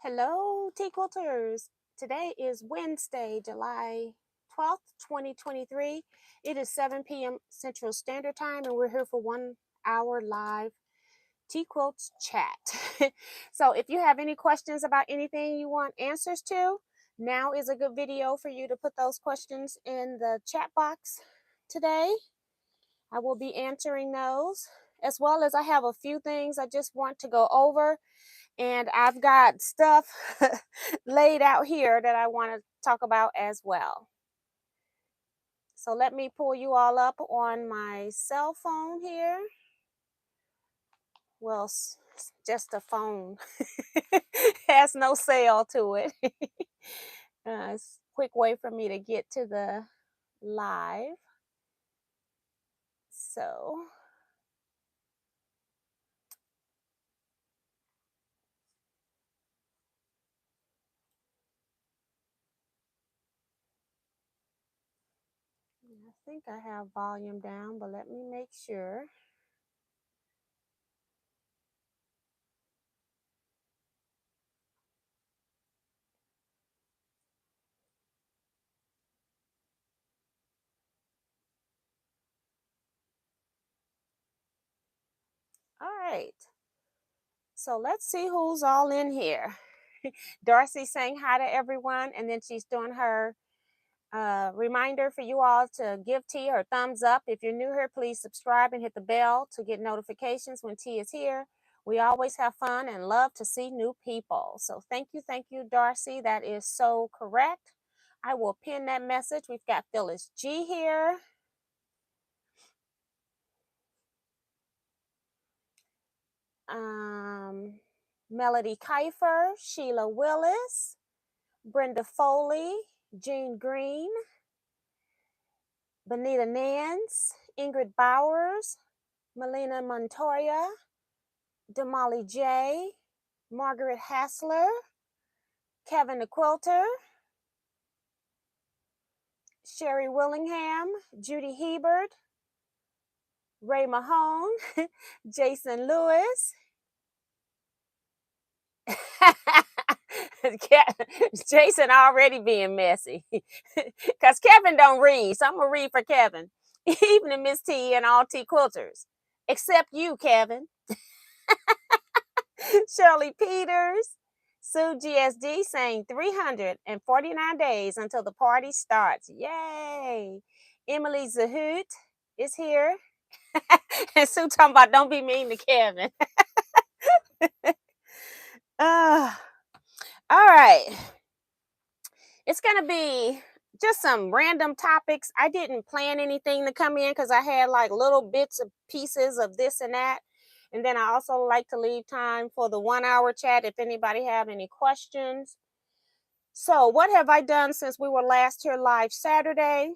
Hello, Teaquilters. Today is Wednesday, July 12th, 2023. It is 7 p.m. Central Standard Time, and we're here for 1 hour live Teaquilts chat. So if you have any questions about anything you want answers to, now is a good video for you to put those questions in the chat box today. I will be answering those, as well as I have a few things I just want to go over. And I've got stuff laid out here that I want to talk about as well. So let me pull you all up on my cell phone here. Well, just a phone. Has no cell to it. It's a quick way for me to get to the live. So I think I have volume down, but let me make sure. All right. So let's see who's all in here. Darcy saying hi to everyone, and then she's doing her reminder for you all to give T her thumbs up. If you're new here, please subscribe and hit the bell to get notifications when T is here. We always have fun and love to see new people. So thank you, Darcy. That is so correct. I will pin that message. We've got Phyllis G here. Melody Kiefer, Sheila Willis, Brenda Foley, Jean Green, Benita Nance, Ingrid Bowers, Melina Montoya, Damali J, Margaret Hassler, Kevin the Quilter, Sherry Willingham, Judy Hebert, Ray Mahone, Jason Lewis. Jason already being messy because Kevin don't read, so I'm gonna read for Kevin. Evening, Miss T and all T quilters, except you, Kevin. Shirley Peters, Sue GSD saying 349 days until the party starts. Yay! Emily Zahoot is here. And Sue talking about don't be mean to Kevin. All right. It's going to be just some random topics. I didn't plan anything to come in because I had like little bits of pieces of this and that. And then I also like to leave time for the 1 hour chat if anybody have any questions. So what have I done since we were last here live Saturday?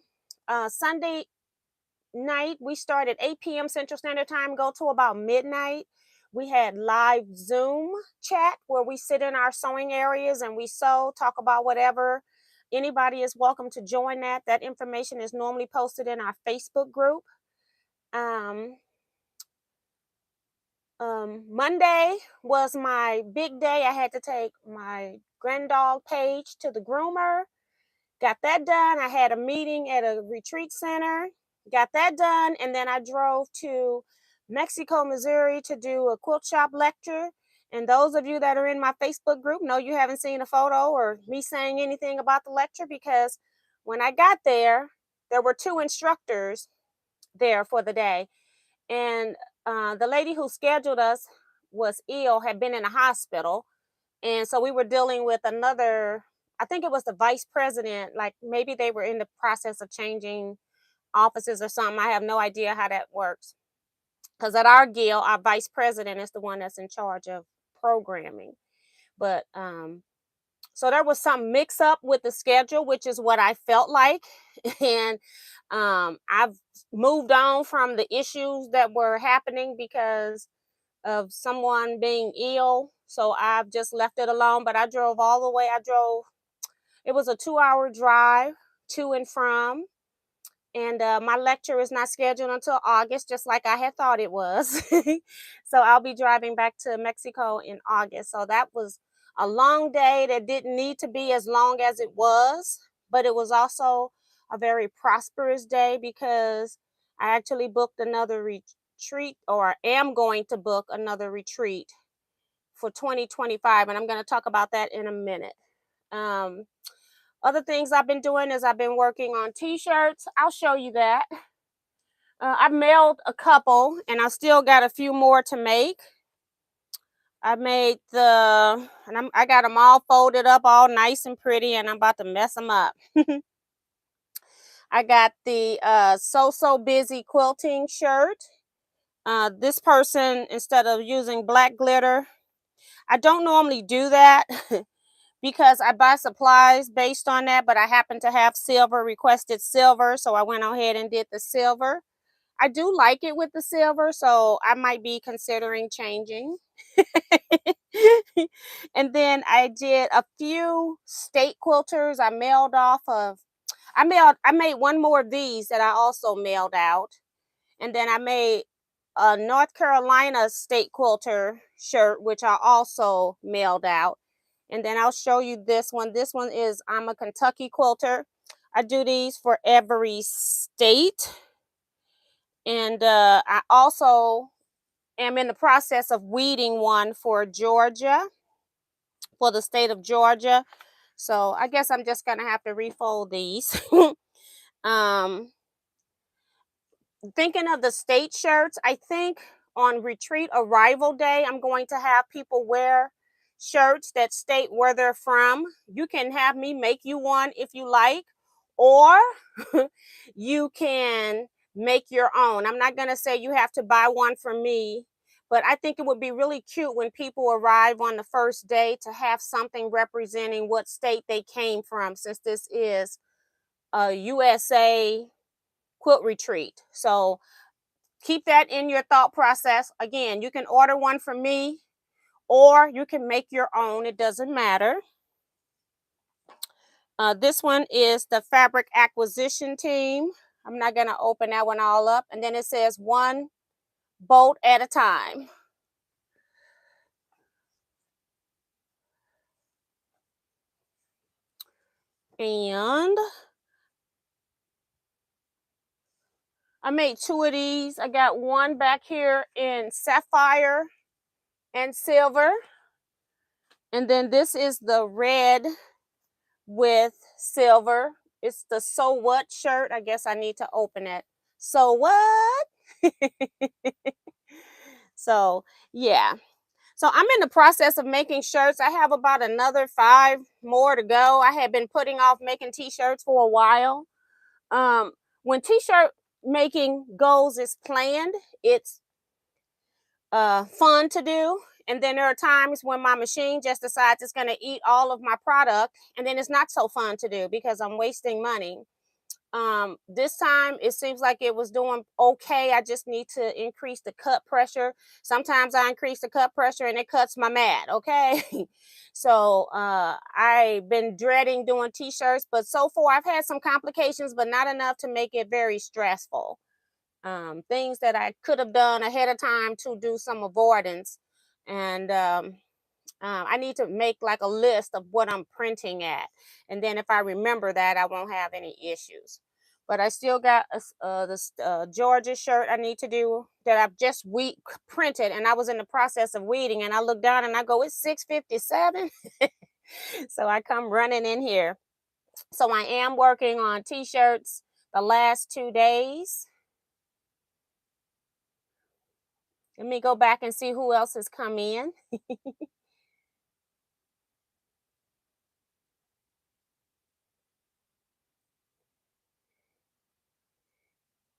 Sunday night, we started 8 p.m. Central Standard Time, go to about midnight. We had live Zoom chat where we sit in our sewing areas and we sew, talk about whatever. Anybody is welcome to join that. That information is normally posted in our Facebook group. Monday was my big day. I had to take my granddog Paige to the groomer. Got that done. I had a meeting at a retreat center. Got that done. And then I drove to Mexico, Missouri to do a quilt shop lecture. And those of you that are in my Facebook group know you haven't seen a photo or me saying anything about the lecture because when I got there, there were 2 instructors there for the day. And the lady who scheduled us was ill, had been in a hospital. And so we were dealing with another, I think it was the vice president, like maybe they were in the process of changing offices or something. I have no idea how that works. Because at our guild, our vice president is the one that's in charge of programming. But so there was some mix up with the schedule, which is what I felt like. And I've moved on from the issues that were happening because of someone being ill. So I've just left it alone. But I drove all the way. It was a 2-hour drive to and from. And my lecture is not scheduled until August, just like I had thought it was. So I'll be driving back to Mexico in August. So that was a long day that didn't need to be as long as it was, but it was also a very prosperous day because I actually booked another retreat, or am going to book another retreat for 2025, and I'm going to talk about that in a minute. Um, Other things I've been doing is I've been working on T-shirts. I'll show you that. I mailed a couple, and I still got a few more to make. I made I got them all folded up, all nice and pretty, and I'm about to mess them up. I got the So Busy quilting shirt. This person, instead of using black glitter, I don't normally do that because I buy supplies based on that, but I happen to have silver, requested silver, so I went ahead and did the silver. I do like it with the silver, so I might be considering changing. And then I did a few state quilters. I made one more of these that I also mailed out. And then I made a North Carolina state quilter shirt, which I also mailed out. And then I'll show you this one. This one is, I'm a Kentucky quilter. I do these for every state. And I also am in the process of weeding one for Georgia, for the state of Georgia. So I guess I'm just gonna have to refold these. um, Thinking of the state shirts, I think on retreat arrival day, I'm going to have people wear shirts that state where they're from. You can have me make you one if you like, or you can make your own. I'm not going to say you have to buy one from me, but I think it would be really cute when people arrive on the first day to have something representing what state they came from, since this is a USA quilt retreat. So keep that in your thought process. Again, you can order one from me or you can make your own. It doesn't matter. This one is the fabric acquisition team. I'm not going to open that one all up. And then it says one bolt at a time. And I made two of these. I got one back here in sapphire and silver. And then this is the red with silver. It's the So What shirt. I guess I need to open it. So what? So, yeah. So I'm in the process of making shirts. I have about another 5 more to go. I had been putting off making t-shirts for a while. When t-shirt making goes as planned, it's fun to do. And then there are times when my machine just decides it's going to eat all of my product, and then it's not so fun to do because I'm wasting money. This time it seems like it was doing okay. I just need to increase the cut pressure. Sometimes I increase the cut pressure and it cuts my mat. Okay. So I've been dreading doing t-shirts, but so far I've had some complications, but not enough to make it very stressful. Things that I could have done ahead of time to do some avoidance. And I need to make like a list of what I'm printing at. And then if I remember that, I won't have any issues. But I still got this Georgia shirt I need to do that I've just printed, and I was in the process of weeding, and I look down and I go, it's 6:57. So I come running in here. So I am working on t-shirts the last 2 days. Let me go back and see who else has come in.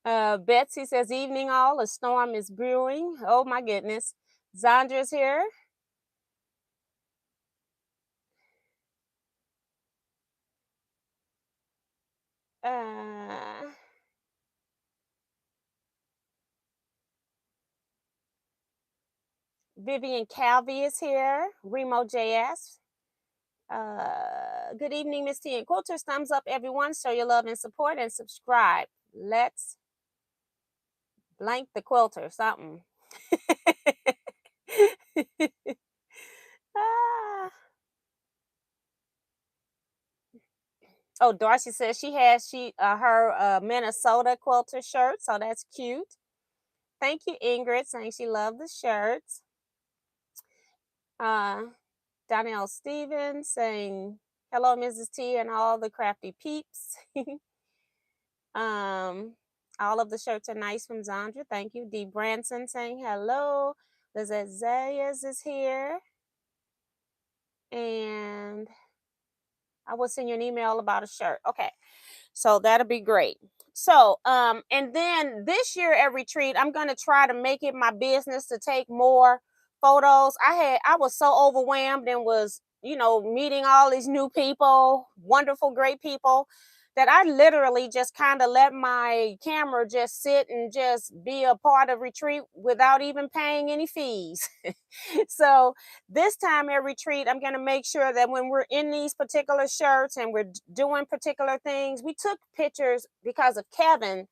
Betsy says, evening all, a storm is brewing. Oh my goodness. Zandra's here. Uh, Vivian Calvi is here. Remo JS. Good evening, Miss T and Quilters. Thumbs up, everyone. Show your love and support and subscribe. Let's blank the quilter, something. Ah. Oh, Darcy says she has her Minnesota quilter shirt, so that's cute. Thank you, Ingrid, saying she loved the shirts. Uh, Donnell Stevens saying hello, Mrs. T, and all the crafty peeps. um, all of the shirts are nice from Zandra. Thank you. Dee Branson saying hello. Lizette Zayas is here. And I will send you an email about a shirt. Okay. So that'll be great. So, and then this year at retreat, I'm going to try to make it my business to take more photos. I was so overwhelmed and was, meeting all these new people, wonderful, great people, that I literally just kind of let my camera just sit and just be a part of retreat without even paying any fees. So this time at retreat, I'm going to make sure that when we're in these particular shirts and we're doing particular things, we took pictures because of Kevin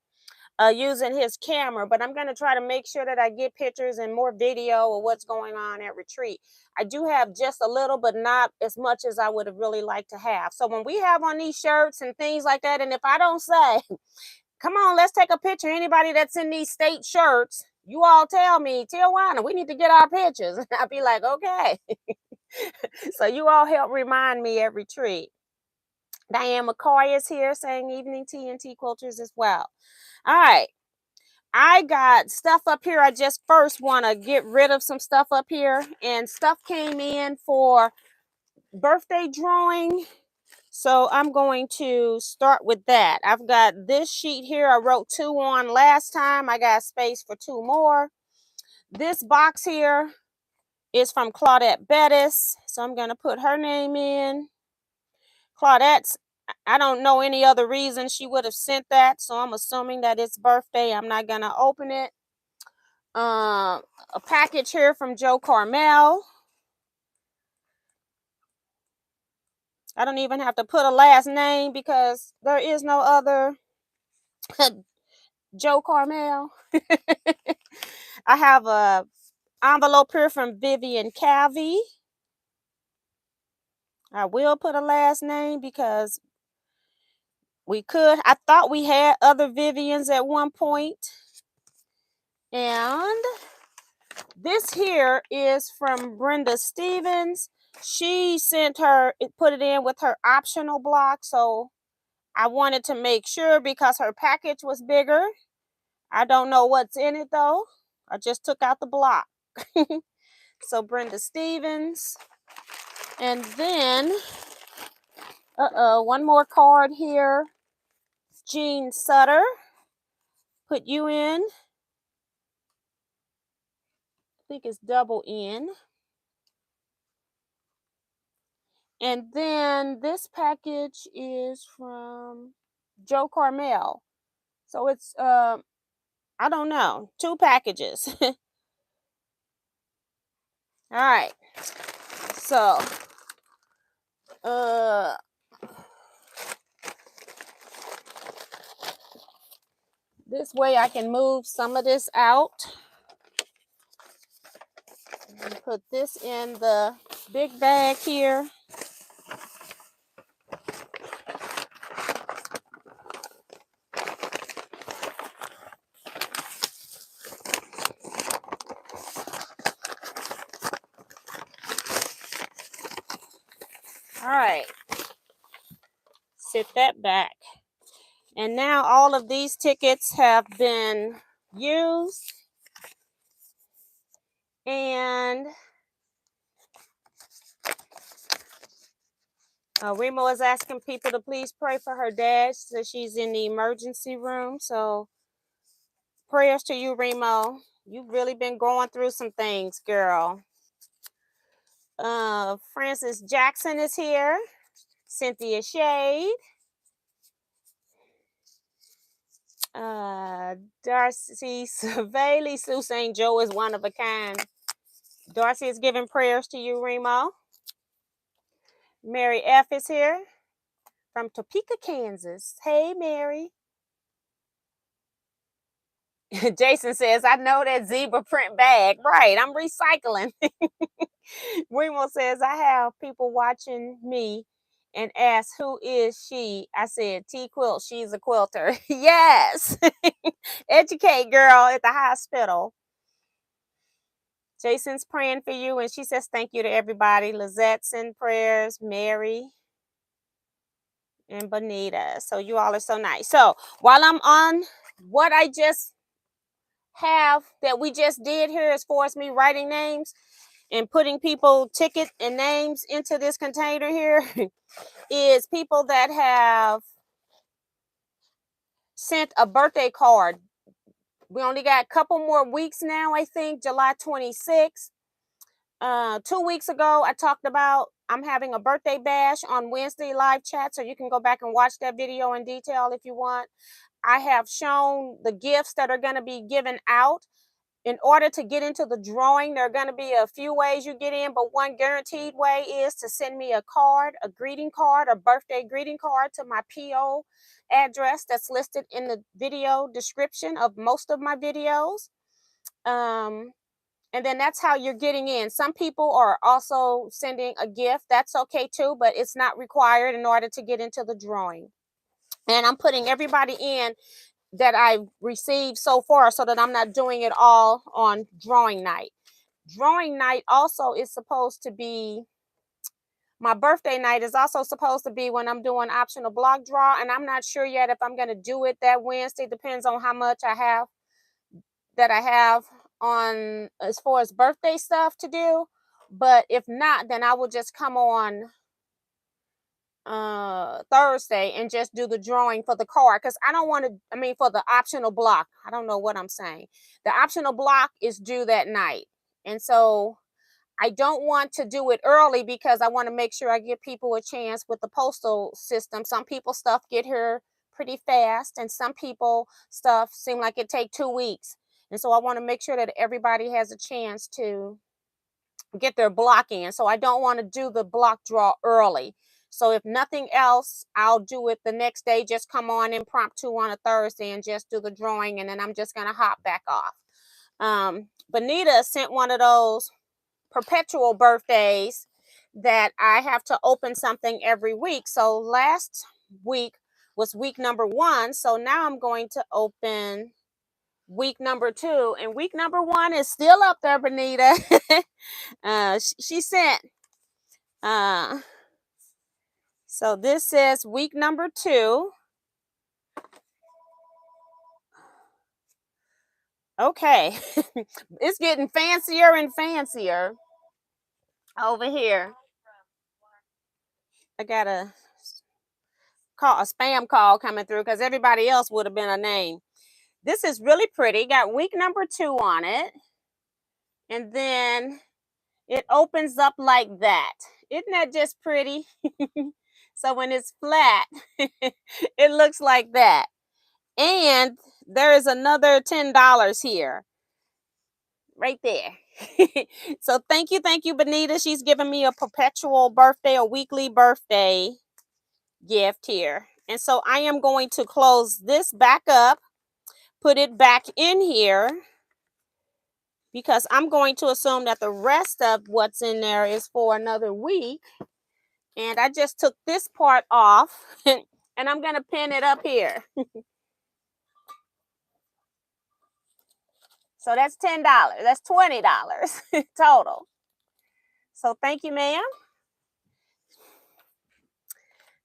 using his camera, but I'm going to try to make sure that I get pictures and more video of what's going on at retreat. I do have just a little, but not as much as I would have really liked to have. So when we have on these shirts and things like that, and if I don't say, come on, let's take a picture, anybody that's in these state shirts, you all tell me, Tijuana, we need to get our pictures. And I'll be like, okay. So you all help remind me at retreat. Diane McCoy is here saying evening tea and tea quilters as well. All right. I got stuff up here. I just first want to get rid of some stuff up here. And stuff came in for birthday drawing. So I'm going to start with that. I've got this sheet here. I wrote 2 on last time. I got space for 2 more. This box here is from Claudette Bettis. So I'm going to put her name in. Claudette's, I don't know any other reason she would have sent that. So I'm assuming that it's birthday. I'm not going to open it. A package here from Joe Carmel. I don't even have to put a last name because there is no other Joe Carmel. I have a envelope here from Vivian Cavey. I will put a last name because we could. I thought we had other Vivians at one point. And this here is from Brenda Stevens. She put it in with her optional block. So I wanted to make sure because her package was bigger. I don't know what's in it though. I just took out the block. So Brenda Stevens. And then, one more card here. Jean Sutter. Put you in. I think it's double N. And then this package is from Joe Carmel. So it's, I don't know, 2 packages. All right. So, this way I can move some of this out. And put this in the big bag here. All right. Sit that back. And now all of these tickets have been used. And Remo is asking people to please pray for her dad. So she's in the emergency room. So prayers to you, Remo. You've really been going through some things, girl. Francis Jackson is here. Cynthia Shade. Darcy Savali. Sue St. Joe is one of a kind. Darcy is giving prayers to you, Remo. Mary F. is here from Topeka, Kansas. Hey, Mary. Jason says, I know that zebra print bag. Right, I'm recycling. Remo says, I have people watching me and asked, who is she? I said, Teaquilts, she's a quilter. Yes. Educate, girl, at the hospital. Jason's praying for you, and she says thank you to everybody. Lizette send prayers, Mary, and Bonita. So you all are so nice. So while I'm on what I just have that we just did here as far as me writing names and putting people ticket and names into this container here is people that have sent a birthday card. We only got a couple more weeks now, I think, July 26th. 2 weeks ago, I talked about I'm having a birthday bash on Wednesday live chat, so you can go back and watch that video in detail if you want. I have shown the gifts that are going to be given out. In order to get into the drawing, there are going to be a few ways you get in, but one guaranteed way is to send me a card, a greeting card, a birthday greeting card to my PO address that's listed in the video description of most of my videos. And then that's how you're getting in. Some people are also sending a gift. That's okay too, but it's not required in order to get into the drawing. And I'm putting everybody in that I've received so far so that I'm not doing it all on drawing night. Drawing night also is supposed to be, my birthday night is also supposed to be when I'm doing optional block draw, and I'm not sure yet if I'm going to do it that Wednesday. Depends on how much I have on as far as birthday stuff to do. But if not, then I will just come on Thursday and just do the drawing for the card, because I don't want to, for the optional block. I don't know what I'm saying. The optional block is due that night, and so I don't want to do it early because I want to make sure I give people a chance with the postal system. Some people stuff get here pretty fast, and some people stuff seem like it take 2 weeks, and so I want to make sure that everybody has a chance to get their block in. So I don't want to do the block draw early. So if nothing else, I'll do it the next day. Just come on impromptu on a Thursday and just do the drawing, and then I'm just going to hop back off. Bonita sent one of those perpetual birthdays that I have to open something every week. So last week was week number 1. So now I'm going to open week number 2, and week number 1 is still up there, Bonita. She sent, so this says week number 2. Okay. It's getting fancier and fancier over here. I got a spam call coming through because everybody else would have been a name. This is really pretty. Got week number 2 on it. And then it opens up like that. Isn't that just pretty? So when it's flat, it looks like that. And there is another $10 here. Right there. So thank you, Bonita. She's giving me a perpetual birthday, a weekly birthday gift here. And so I am going to close this back up, put it back in here, because I'm going to assume that the rest of what's in there is for another week. And I just took this part off and I'm going to pin it up here. So that's $10. That's $20 total. So thank you, ma'am.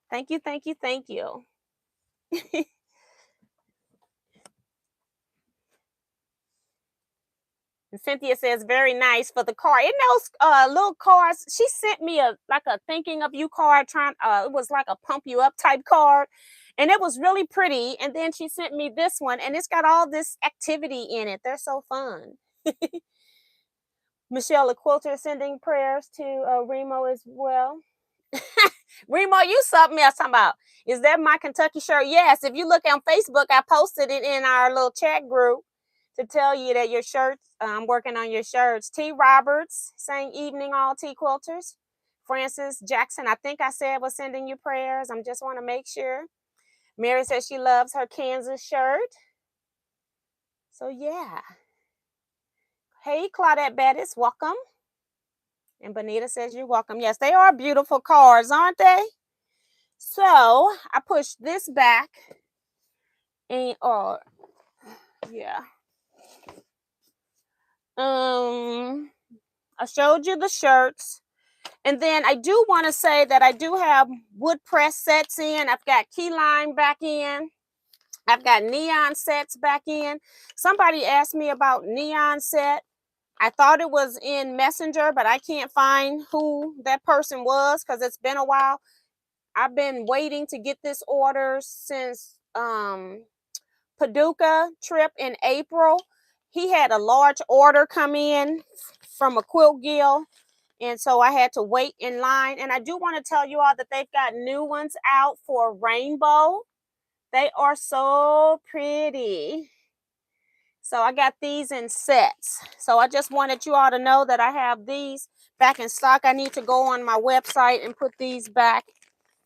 Thank you, thank you, thank you. And Cynthia says, very nice for the card. In those little cards, she sent me a thinking of you card. It was like a pump you up type card, and it was really pretty. And then she sent me this one, and it's got all this activity in it. They're so fun. Michelle the Quilter sending prayers to Remo as well. Remo, you something else talking about. Is that my Kentucky shirt? Yes. If you look on Facebook, I posted it in our little chat group to tell you that your shirts, I'm working on your shirts. T. Roberts saying evening, all T quilters. Francis Jackson, I think I said, was sending you prayers. I just want to make sure. Mary says she loves her Kansas shirt. So yeah. Hey, Claudette Bettis, welcome. And Bonita says you're welcome. Yes, they are beautiful cards, aren't they? So I pushed this back and yeah. I showed you the shirts. And then I do want to say that I do have wood press sets in. I've got key lime back in. I've got neon sets back in. Somebody asked me about neon set. I thought it was in Messenger, but I can't find who that person was because it's been a while. I've been waiting to get this order since Paducah trip in April. He had a large order come in from a quilt guild, and so I had to wait in line. And I do want to tell you all that they've got new ones out for rainbow. They are so pretty. So I got these in sets. So I just wanted you all to know that I have these back in stock. I need to go on my website and put these back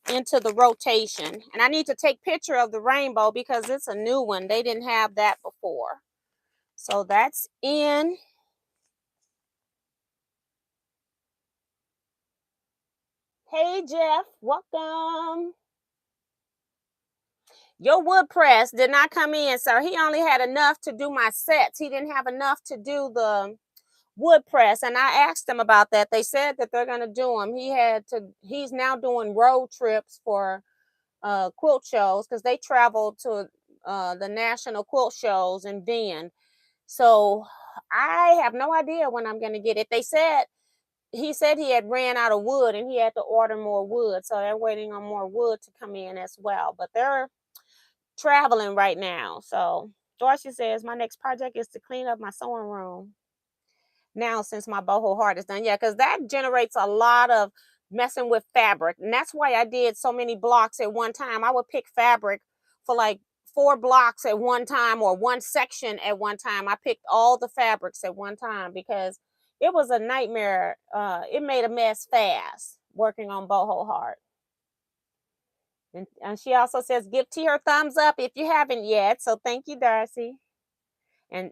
into the rotation. And I need to take picture of the rainbow because it's a new one. They didn't have that before. So that's in. Hey Jeff, welcome. Your wood press did not come in, sir. He only had enough to do my sets. He didn't have enough to do the wood press, and I asked them about that. They said that they're going to do them. He's now doing road trips for quilt shows because they travel to the national quilt shows in Bend. So I have no idea when I'm going to get it. He said he had ran out of wood and he had to order more wood, so they're waiting on more wood to come in as well, but they're traveling right now. So Dorsey says my next project is to clean up my sewing room now since my boho heart is done. Yeah, because that generates a lot of messing with fabric. And that's why I did so many blocks at one time. I would pick fabric for like 4 blocks at one time or one section at one time. I picked all the fabrics at one time because it was a nightmare. It made a mess fast working on boho heart. And she also says, give T her thumbs up if you haven't yet. So thank you, Darcy. And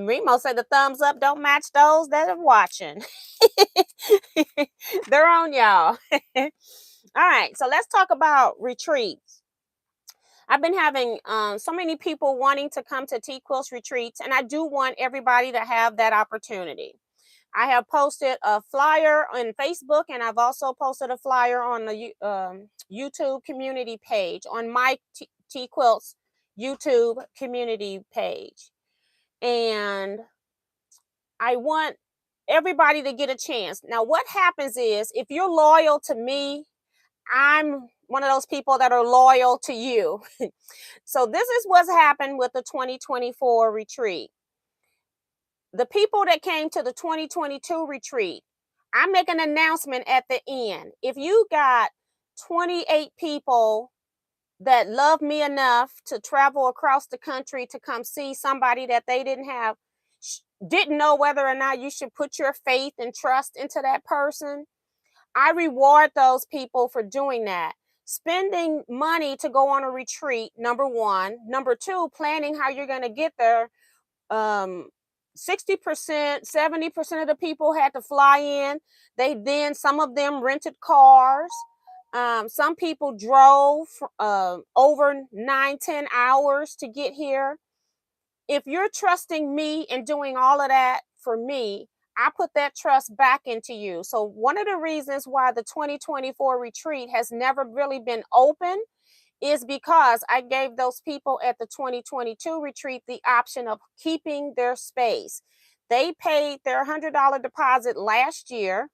Remo said the thumbs up don't match those that are watching. They're on y'all. All right, so let's talk about retreats. I've been having so many people wanting to come to Teaquilts retreats, and I do want everybody to have that opportunity. I have posted a flyer on Facebook, and I've also posted a flyer on the YouTube community page, on my Teaquilts YouTube community page. And I want everybody to get a chance. Now, what happens is if you're loyal to me, I'm one of those people that are loyal to you. So this is what's happened with the 2024 retreat. The people that came to the 2022 retreat, I make an announcement at the end. If you got 28 people that love me enough to travel across the country to come see somebody that they didn't know whether or not you should put your faith and trust into that person, I reward those people for doing that. Spending money to go on a retreat, number one. Number two, planning how you're going to get there. 60%, 70% of the people had to fly in. Some of them rented cars. Some people drove over 9-10 hours to get here. If you're trusting me and doing all of that for me, I put that trust back into you. So one of the reasons why the 2024 retreat has never really been open is because I gave those people at the 2022 retreat the option of keeping their space. They paid their $100 deposit last year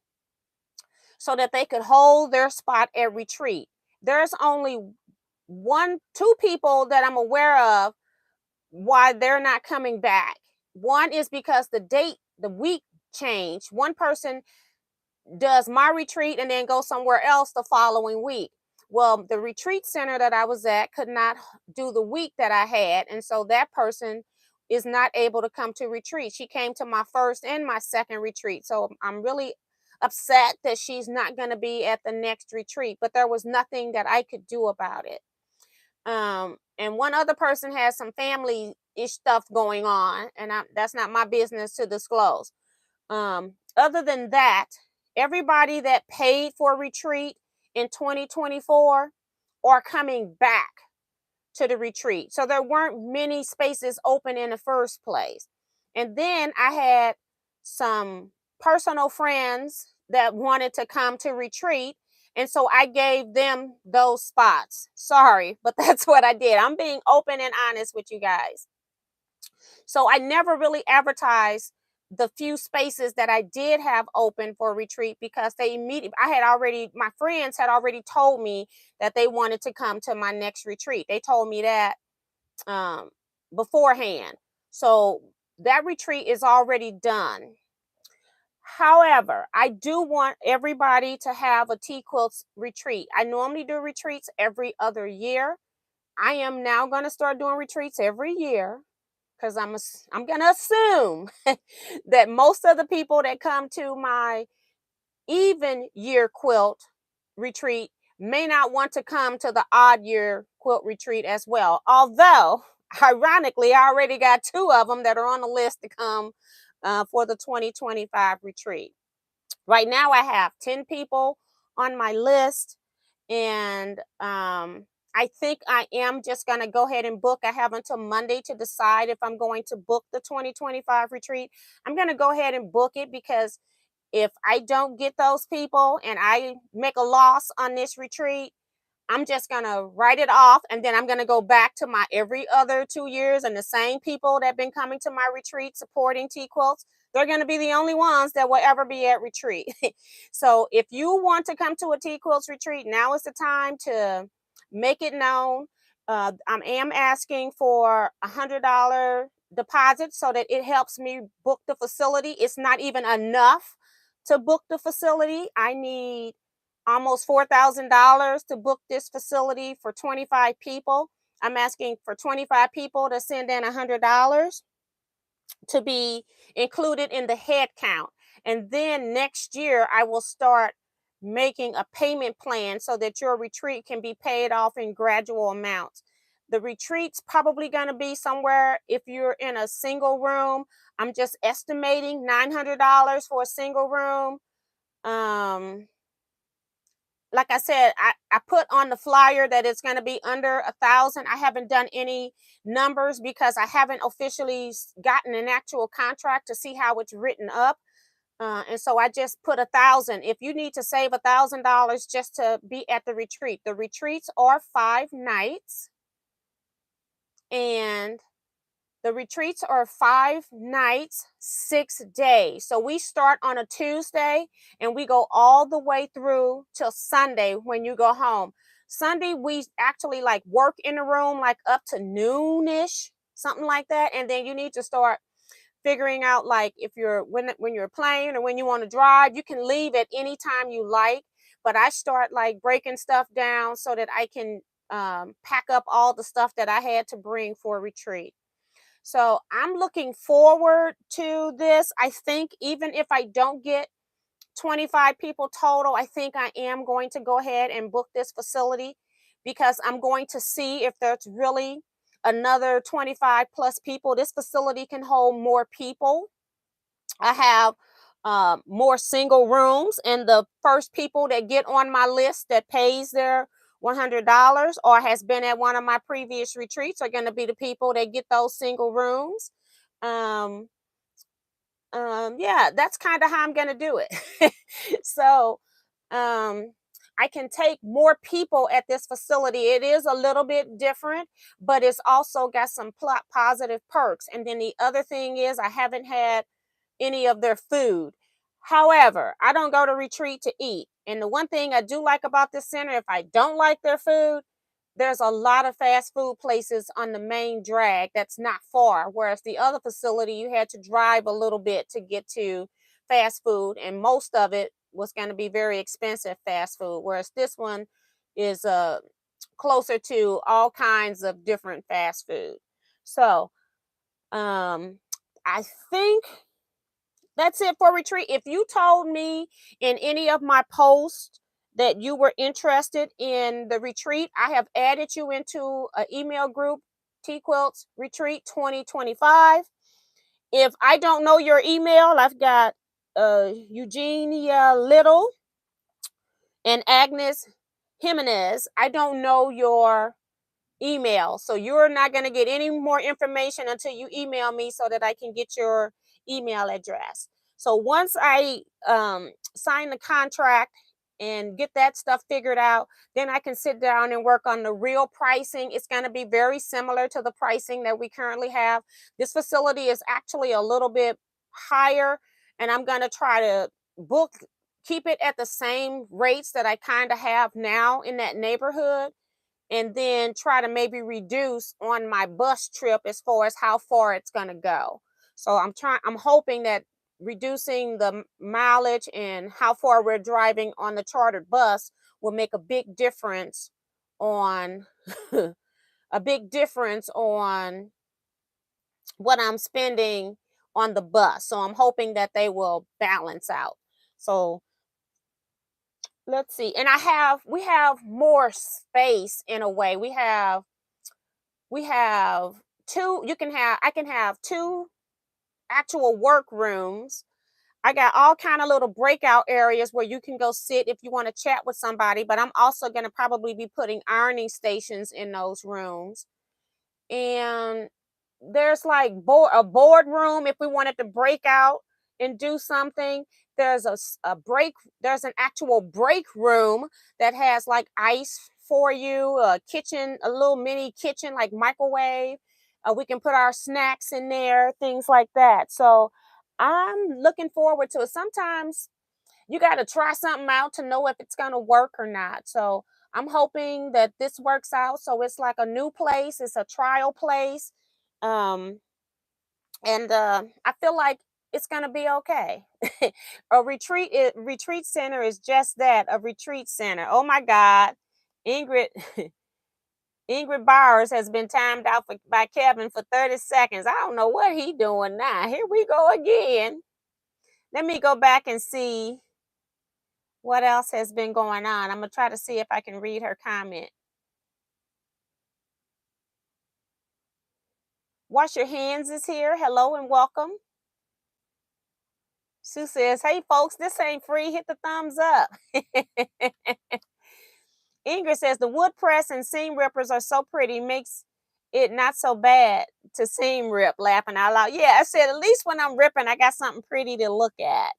so that they could hold their spot at retreat. There's only 2 people that I'm aware of why they're not coming back. One is because the week changed. One person does my retreat and then go somewhere else the following week. Well, the retreat center that I was at could not do the week that I had, and so that person is not able to come to retreat. She came to my first and my second retreat, so I'm really upset that she's not going to be at the next retreat, but there was nothing that I could do about it. And one other person has some family-ish stuff going on, and that's not my business to disclose. Other than that, everybody that paid for a retreat in 2024, or coming back to the retreat. So there weren't many spaces open in the first place. And then I had some personal friends that wanted to come to retreat. And so I gave them those spots. Sorry, but that's what I did. I'm being open and honest with you guys. So I never really advertised the few spaces that I did have open for retreat because my friends had already told me that they wanted to come to my next retreat. They told me that um, beforehand. So that retreat is already done. However, I do want everybody to have a Teaquilts retreat. I normally do retreats every other year. I am now going to start doing retreats every year because I'm going to assume that most of the people that come to my even year quilt retreat may not want to come to the odd year quilt retreat as well. Although, ironically, I already got 2 of them that are on the list to come for the 2025 retreat. Right now, I have 10 people on my list, and I think I am just going to go ahead and book. I have until Monday to decide if I'm going to book the 2025 retreat. I'm going to go ahead and book it because if I don't get those people and I make a loss on this retreat, I'm just going to write it off. And then I'm going to go back to my every other 2 years. And the same people that have been coming to my retreat supporting Teaquilts, they're going to be the only ones that will ever be at retreat. So if you want to come to a Teaquilts retreat, now is the time to make it known. I am asking for $100 deposit so that it helps me book the facility. It's not even enough to book the facility. I need almost $4,000 to book this facility for 25 people. I'm asking for 25 people to send in $100 to be included in the head count. And then next year, I will start making a payment plan so that your retreat can be paid off in gradual amounts. The retreat's probably going to be somewhere, if you're in a single room, I'm just estimating $900 for a single room. Like I said, I put on the flyer that it's going to be under 1,000. I haven't done any numbers because I haven't officially gotten an actual contract to see how it's written up. And so I just put 1,000. If you need to save $1,000 just to be at the retreat, the retreats are 5 nights, and the retreats are 5 nights, 6 days. So we start on a Tuesday and we go all the way through till Sunday when you go home. Sunday, we actually like work in the room like up to noonish, something like that. And then you need to start figuring out like if you're when you're playing or when you want to drive, you can leave at any time you like. But I start like breaking stuff down so that I can pack up all the stuff that I had to bring for a retreat. So I'm looking forward to this. I think even if I don't get 25 people total, I think I am going to go ahead and book this facility because I'm going to see if there's really another 25 plus people. This facility can hold more people. I have more single rooms, and the first people that get on my list that pays their $100 or has been at one of my previous retreats are going to be the people that get those single rooms. Um, yeah, that's kind of how I'm going to do it. So, um, I can take more people at this facility. It is a little bit different, but it's also got some positive perks. And then the other thing is, I haven't had any of their food. However, I don't go to retreat to eat. And the one thing I do like about this center, if I don't like their food, there's a lot of fast food places on the main drag that's not far. Whereas the other facility, you had to drive a little bit to get to fast food, and most of it was going to be very expensive fast food. Whereas this one is closer to all kinds of different fast food. So I think that's it for retreat. If you told me in any of my posts that you were interested in the retreat, I have added you into an email group, Teaquilts Retreat 2025. If I don't know your email, I've got Eugenia Little and Agnes Jimenez, I don't know your email. So you're not going to get any more information until you email me so that I can get your email address. So once I sign the contract and get that stuff figured out, then I can sit down and work on the real pricing. It's going to be very similar to the pricing that we currently have. This facility is actually a little bit higher, and I'm going to try to keep it at the same rates that I kind of have now in that neighborhood, and then try to maybe reduce on my bus trip as far as how far it's going to go. So I'm hoping that reducing the mileage and how far we're driving on the chartered bus will make a big difference on a big difference on what I'm spending on the bus. So I'm hoping that they will balance out. So let's see. And we have more space in a way. We have two, I can have two actual work rooms. I got all kind of little breakout areas where you can go sit if you want to chat with somebody, but I'm also going to probably be putting ironing stations in those rooms. And there's like a boardroom if we wanted to break out and do something. There's a break. There's an actual break room that has like ice for you, a kitchen, a little mini kitchen, like microwave. We can put our snacks in there, things like that. So I'm looking forward to it. Sometimes you got to try something out to know if it's going to work or not. So I'm hoping that this works out. So it's like a new place, it's a trial place. Um, and I feel like it's going to be okay. Retreat center is just that, a retreat center. Oh my God. Ingrid Ingrid Bowers has been timed out by Kevin for 30 seconds. I don't know what he doing now. Here we go again. Let me go back and see what else has been going on. I'm going to try to see if I can read her comment. Wash Your Hands is here. Hello and welcome. Sue says, hey folks, this ain't free. Hit the thumbs up. Ingrid says, the wood press and seam rippers are so pretty. Makes it not so bad to seam rip. Laughing out loud. Yeah, I said, at least when I'm ripping, I got something pretty to look at.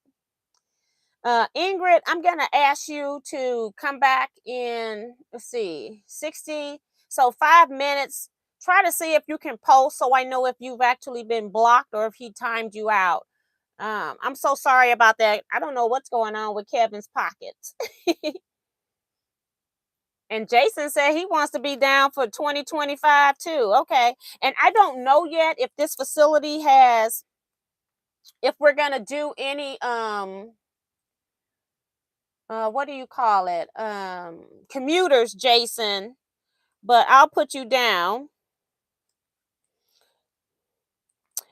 Ingrid, I'm going to ask you to come back in, let's see, 60, so 5 minutes. Try to see if you can post so I know if you've actually been blocked or if he timed you out. I'm so sorry about that. I don't know what's going on with Kevin's pockets. And Jason said he wants to be down for 2025 too. Okay. And I don't know yet if this facility if we're going to do any, what do you call it? Commuters, Jason, but I'll put you down.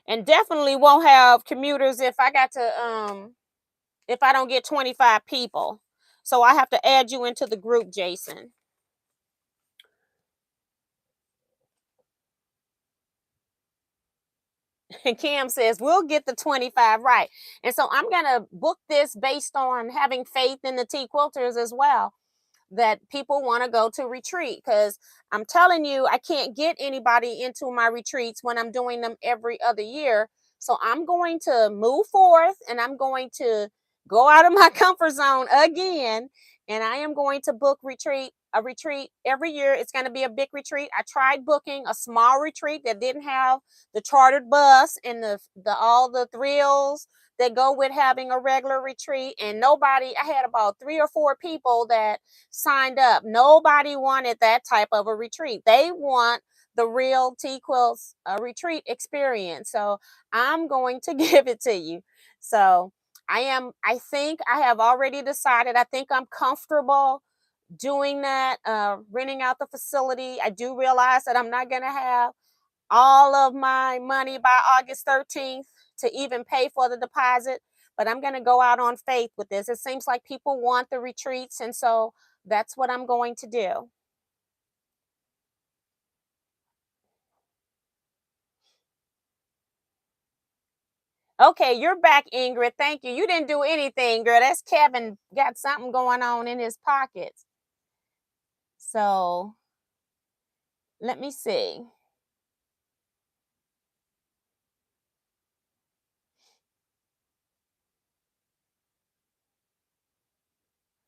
And definitely won't have commuters if I don't get 25 people. So I have to add you into the group, Jason. And Cam says, we'll get the 25 right. And so I'm going to book this based on having faith in the Teaquilters as well, that people want to go to retreat, because I'm telling you, I can't get anybody into my retreats when I'm doing them every other year. So I'm going to move forth and I'm going to go out of my comfort zone again. And I am going to book a retreat every year. It's going to be a big retreat. I tried booking a small retreat that didn't have the chartered bus and the all the thrills that go with having a regular retreat. And I had about 3 or 4 people that signed up. Nobody wanted that type of a retreat. They want the real Teaquilts retreat experience. So I'm going to give it to you. So I think I have already decided. I think I'm comfortable doing that, renting out the facility. I do realize that I'm not going to have all of my money by August 13th to even pay for the deposit, but I'm going to go out on faith with this. It seems like people want the retreats, and so that's what I'm going to do. Okay, you're back, Ingrid. Thank you. You didn't do anything, girl. That's Kevin got something going on in his pockets. So let me see.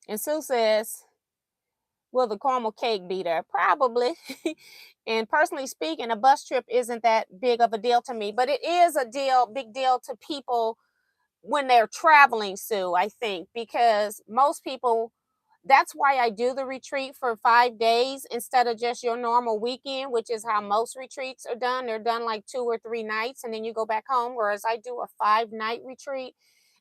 And Sue says, will the caramel cake be there? Probably. And personally speaking, a bus trip isn't that big of a deal to me, but it is a big deal to people when they're traveling, Sue, I think, because most people, that's why I do the retreat for 5 days instead of just your normal weekend, which is how most retreats are done. They're done like 2 or 3 nights and then you go back home, whereas I do a 5-night retreat.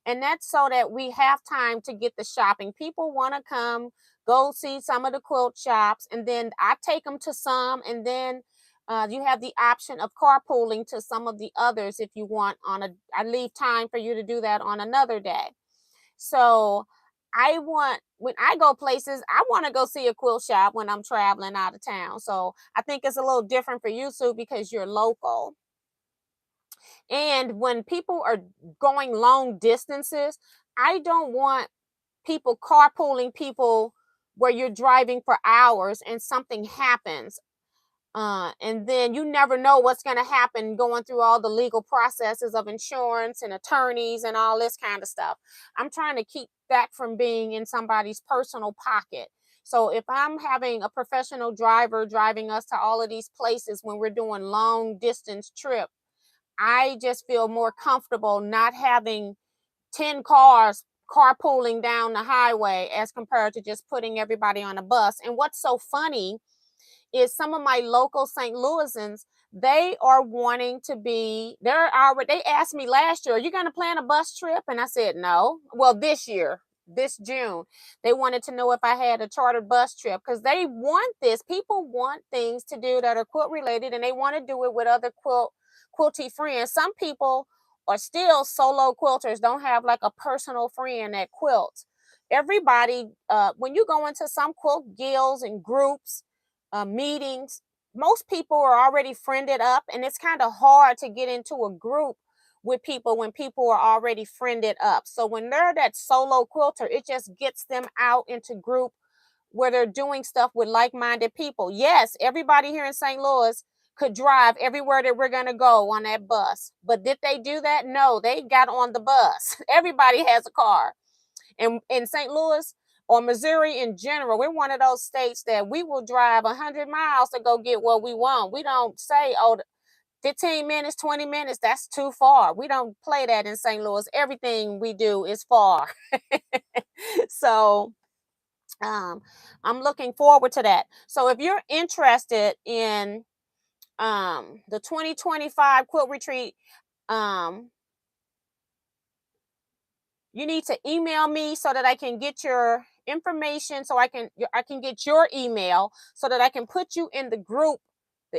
And that's so that we have time to get the shopping. People want to come, go see some of the quilt shops, and then I take them to some, and then you have the option of carpooling to some of the others if you want. I leave time for you to do that on another day. So when I go places, I want to go see a quilt shop when I'm traveling out of town. So I think it's a little different for you, Sue, because you're local. And when people are going long distances, I don't want people carpooling people where you're driving for hours and something happens. And then you never know what's going to happen going through all the legal processes of insurance and attorneys and all this kind of stuff. I'm trying to keep that from being in somebody's personal pocket. So if I'm having a professional driver driving us to all of these places when we're doing long distance trip, I just feel more comfortable not having 10 cars carpooling down the highway as compared to just putting everybody on a bus. And what's so funny is some of my local St. Louisans, they are wanting to be, they asked me last year, are you going to plan a bus trip? And I said, no. Well, this year, this June, they wanted to know if I had a chartered bus trip because they want this. People want things to do that are quilt related and they want to do it with other quilty friends. Some people are still solo quilters, don't have like a personal friend that quilts. Everybody, when you go into some quilt guilds and groups, meetings, most people are already friended up, and it's kind of hard to get into a group with people when people are already friended up. So when they're that solo quilter, it just gets them out into group where they're doing stuff with like-minded people. Yes, everybody here in St. Louis could drive everywhere that we're going to go on that bus. But did they do that? No, they got on the bus. Everybody has a car. And in St. Louis or Missouri in general, we're one of those states that we will drive 100 miles to go get what we want. We don't say, oh, 15 minutes, 20 minutes, that's too far. We don't play that in St. Louis. Everything we do is far. So I'm looking forward to that. So if you're interested in the 2025 quilt retreat, you need to email me so that I can get your information, so I can get your email so that I can put you in the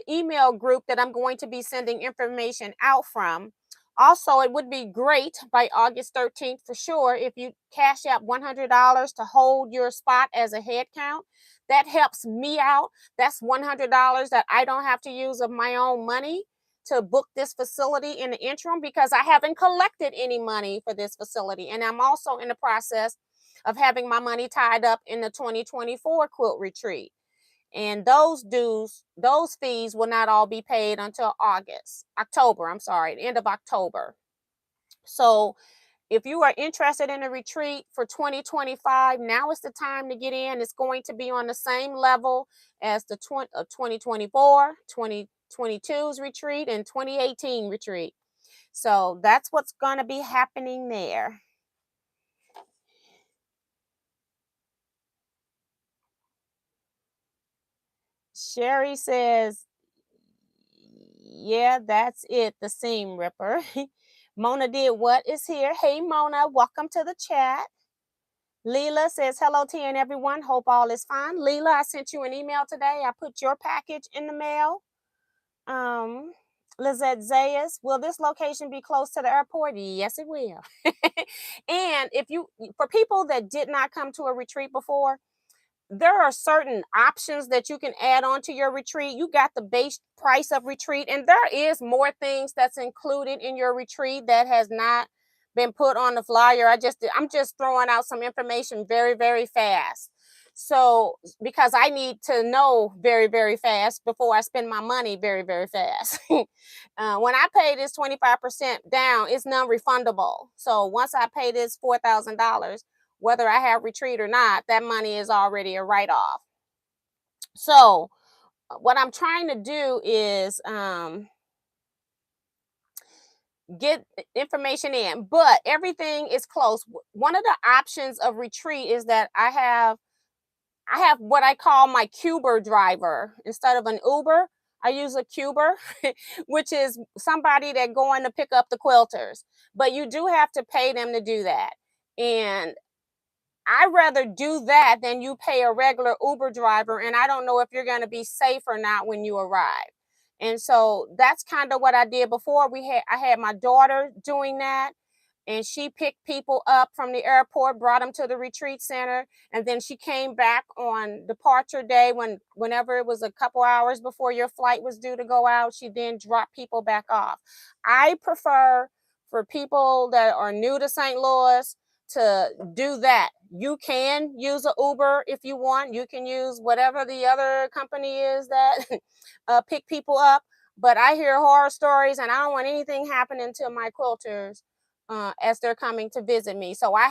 email group that I'm going to be sending information out from. Also, it would be great by August 13th for sure if you cash out $100 to hold your spot as a head count. That helps me out. That's $100 that I don't have to use of my own money to book this facility in the interim because I haven't collected any money for this facility. And I'm also in the process of having my money tied up in the 2024 quilt retreat. And those fees will not all be paid until October, the end of October. So if you are interested in a retreat for 2025, now is the time to get in. It's going to be on the same level as the 2024, 2022's retreat and 2018 retreat. So that's what's going to be happening there. Sherry says, yeah, that's it, the seam ripper. Mona did what is here. Hey, Mona, welcome to the chat. Leela says, hello, T and everyone. Hope all is fine. Leela, I sent you an email today. I put your package in the mail. Lizette Zayas, will this location be close to the airport? Yes, it will. And for people that did not come to a retreat before, there are certain options that you can add on to your retreat. You got the base price of retreat, and there is more things that's included in your retreat that has not been put on the flyer. I'm just throwing out some information very, very fast. So, because I need to know very, very fast before I spend my money very, very fast. When I pay this 25% down, it's non-refundable. So once I pay this $4,000, whether I have retreat or not, that money is already a write-off. So what I'm trying to do is get information in, but everything is close. One of the options of retreat is that I have what I call my Cuber driver. Instead of an Uber, I use a Cuber, which is somebody that going to pick up the quilters. But you do have to pay them to do that. And I rather do that than you pay a regular Uber driver, and I don't know if you're going to be safe or not when you arrive. And so that's kind of what I did before. I had my daughter doing that, and she picked people up from the airport, brought them to the retreat center, and then she came back on departure day whenever it was a couple hours before your flight was due to go out. She then dropped people back off. I prefer for people that are new to St. Louis to do that. You can use an Uber if you want. You can use whatever the other company is that pick people up. But I hear horror stories, and I don't want anything happening to my quilters as they're coming to visit me. So I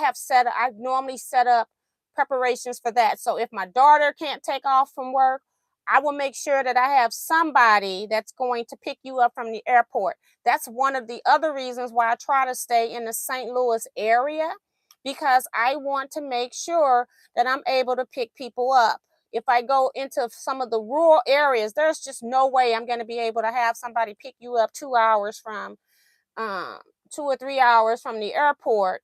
normally set up preparations for that. So if my daughter can't take off from work, I will make sure that I have somebody that's going to pick you up from the airport. That's one of the other reasons why I try to stay in the St. Louis area, because I want to make sure that I'm able to pick people up. If I go into some of the rural areas, there's just no way I'm going to be able to have somebody pick you up 2 hours from, um, 2 or 3 hours from the airport.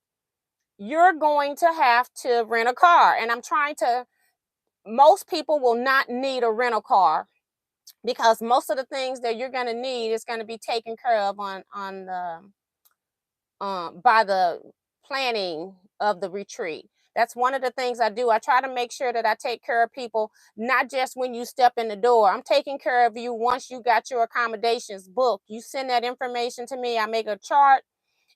You're going to have to rent a car. And most people will not need a rental car, because most of the things that you're going to need is going to be taken care of on the by the planning of the retreat. That's one of the things I do. I try to make sure that I take care of people, not just when you step in the door. I'm taking care of you once you got your accommodations booked. You send that information to me. I make a chart,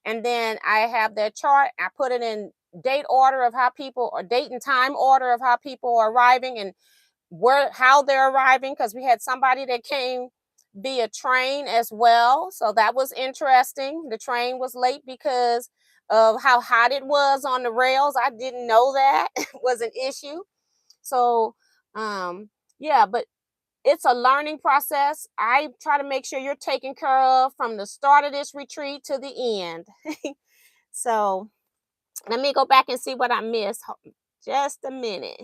and then I have that chart. I put it in date order of how people, or date and time order of how people are arriving, and how they're arriving, because we had somebody that came via train as well. So that was interesting. The train was late because of how hot it was on the rails. I didn't know that was an issue. So yeah, but it's a learning process. I try to make sure you're taken care of from the start of this retreat to the end. So let me go back and see what I missed. Just a minute.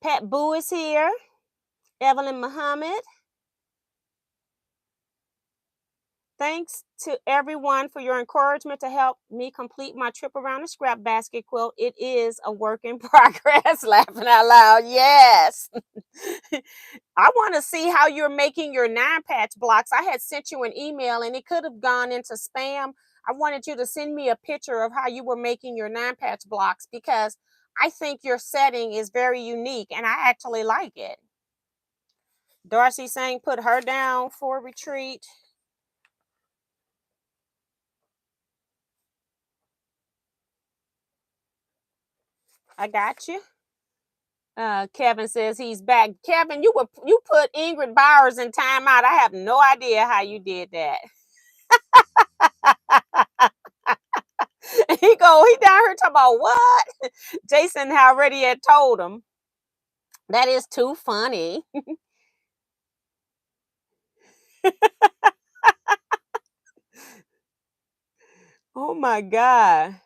Pat Boo is here. Evelyn Muhammad. Thanks to everyone for your encouragement to help me complete my trip around the scrap basket quilt. It is a work in progress. Laughing out loud. Yes. I want to see how you're making your 9-patch blocks. I had sent you an email and it could have gone into spam. I wanted you to send me a picture of how you were making your 9-patch blocks, because I think your setting is very unique and I actually like it. Darcy saying put her down for retreat. I got you. Kevin says he's back. Kevin, you put Ingrid Bowers in timeout. I have no idea how you did that. He down here talking about what? Jason already had told him. That is too funny. Oh my God.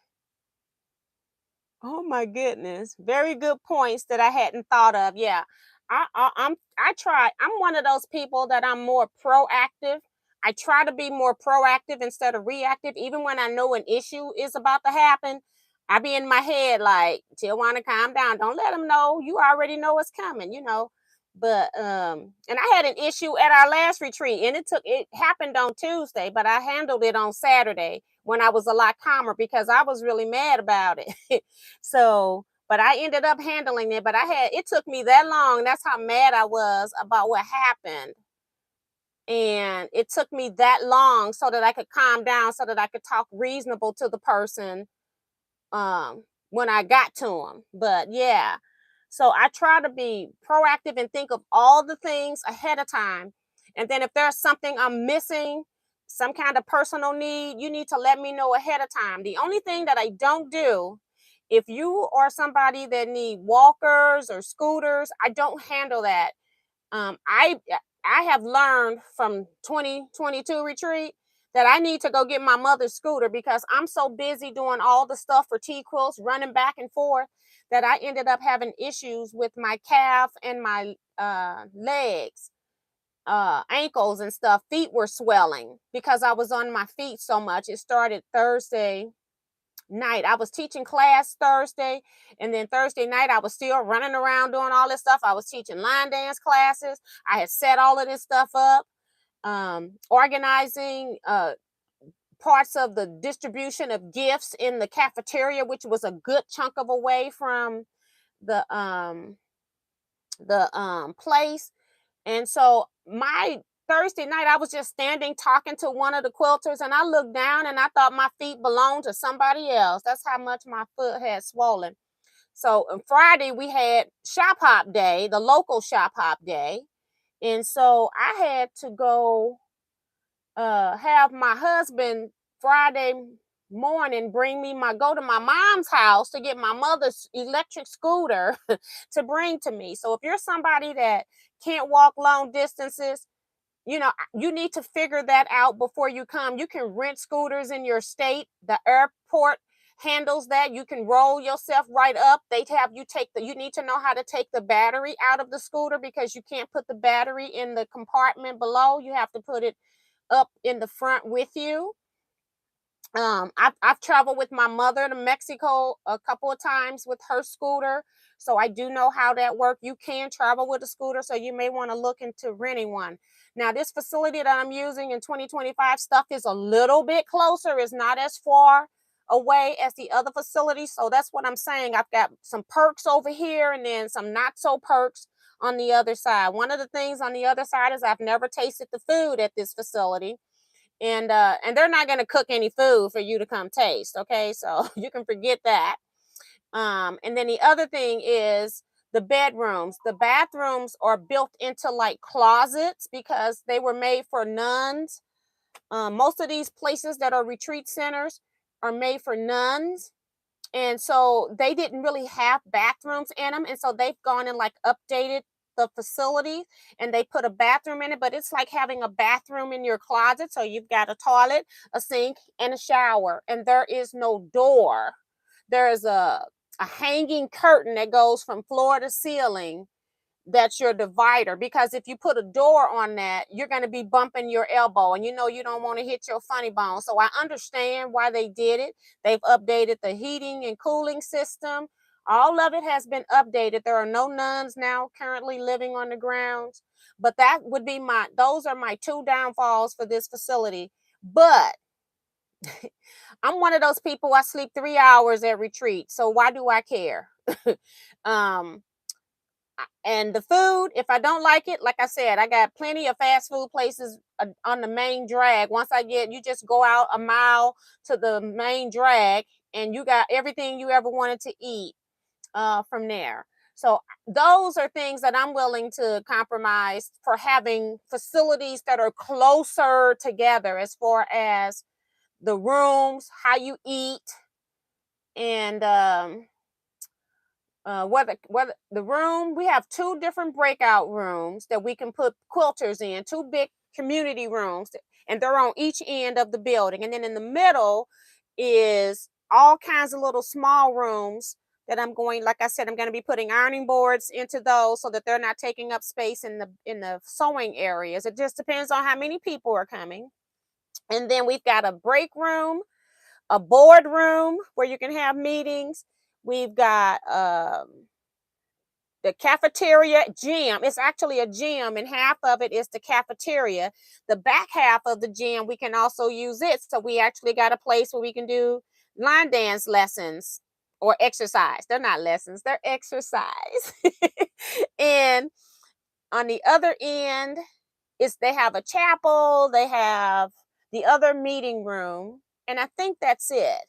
Oh my goodness. Very good points that I hadn't thought of. Yeah. I'm one of those people that I'm more proactive. I try to be more proactive instead of reactive. Even when I know an issue is about to happen, I be in my head like, Teajuana, calm down. Don't let them know. You already know what's coming. But and I had an issue at our last retreat, and it happened on Tuesday, but I handled it on Saturday when I was a lot calmer because I was really mad about it. So, but I ended up handling it, but it took me that long. That's how mad I was about what happened. And it took me that long so that I could calm down, so that I could talk reasonable to the person. when I got to them. But yeah, so I try to be proactive and think of all the things ahead of time. And then if there's something I'm missing, some kind of personal need, you need to let me know ahead of time. The only thing that I don't do, if you are somebody that need walkers or scooters, I don't handle that. um, I I have learned from 2022 retreat that I need to go get my mother's scooter because I'm so busy doing all the stuff for Teaquilts, running back and forth, that I ended up having issues with my calf and my legs, ankles and stuff. Feet were swelling because I was on my feet so much. It started Thursday night. I was teaching class Thursday, and then Thursday night I was still running around doing all this stuff. I was teaching line dance classes. I had set all of this stuff up, organizing parts of the distribution of gifts in the cafeteria, which was a good chunk of away from the place. And so my Thursday night, I was just standing talking to one of the quilters, and I looked down and I thought my feet belonged to somebody else. That's how much my foot had swollen. So on Friday, we had shop hop day, the local shop hop day. And so I had to go have my husband Friday morning bring me go to my mom's house to get my mother's electric scooter to bring to me. So if you're somebody that can't walk long distances, you need to figure that out before you come. You can rent scooters in your state. The airport handles that. You can roll yourself right up. They have you you need to know how to take the battery out of the scooter because you can't put the battery in the compartment below. You have to put it up in the front with you. I've traveled with my mother to Mexico a couple of times with her scooter, so I do know how that works. You can travel with a scooter, so you may want to look into renting one. Now, this facility that I'm using in 2025, stuff is a little bit closer. It's not as far away as the other facilities, so that's what I'm saying. I've got some perks over here, and then some not so perks on the other side. One of the things on the other side is I've never tasted the food at this facility, and they're not going to cook any food for you to come taste, okay, so you can forget that. And then the other thing is the bedrooms. The bathrooms are built into like closets because they were made for nuns. Most of these places that are retreat centers are made for nuns, and so they didn't really have bathrooms in them, and so they've gone and like updated the facility, and they put a bathroom in it, but it's like having a bathroom in your closet. So you've got a toilet, a sink, and a shower, and there is no door. There's a hanging curtain that goes from floor to ceiling. That's your divider, because if you put a door on that, you're going to be bumping your elbow, and you don't want to hit your funny bone. So I understand why they did it. They've updated the heating and cooling system. All of it has been updated. There are no nuns now currently living on the grounds, but those are my two downfalls for this facility. But I'm one of those people, I sleep 3 hours at retreat, so why do I care? um and the food, if I don't like it, like I said, I got plenty of fast food places on the main drag. You just go out a mile to the main drag, and you got everything you ever wanted to eat from there. So those are things that I'm willing to compromise for having facilities that are closer together, as far as the rooms, how you eat, and whether the room, we have two different breakout rooms that we can put quilters in, two big community rooms, and they're on each end of the building. And then in the middle is all kinds of little small rooms that like I said, I'm going to be putting ironing boards into those so that they're not taking up space in the sewing areas. It just depends on how many people are coming. And then we've got a break room, a board room where you can have meetings. We've got the cafeteria gym. It's actually a gym, and half of it is the cafeteria. The back half of the gym, we can also use it. So we actually got a place where we can do line dance lessons or exercise. They're not lessons, they're exercise. And on the other end they have a chapel, they have the other meeting room, and I think that's it.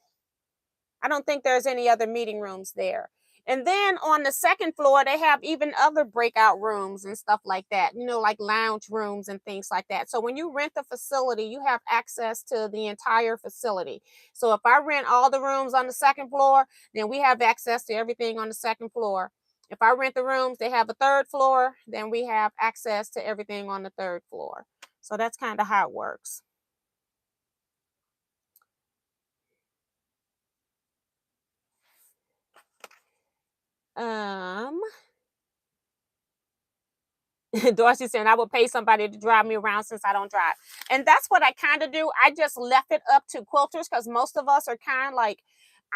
I don't think there's any other meeting rooms there. And then on the second floor, they have even other breakout rooms and stuff like that, like lounge rooms and things like that. So when you rent the facility, you have access to the entire facility. So if I rent all the rooms on the second floor, then we have access to everything on the second floor. If I rent the rooms, they have a third floor, then we have access to everything on the third floor. So that's kind of how it works. Um, Dorsey saying I would pay somebody to drive me around since I don't drive. And that's what I kind of do. I just left it up to quilters because most of us are kind of like,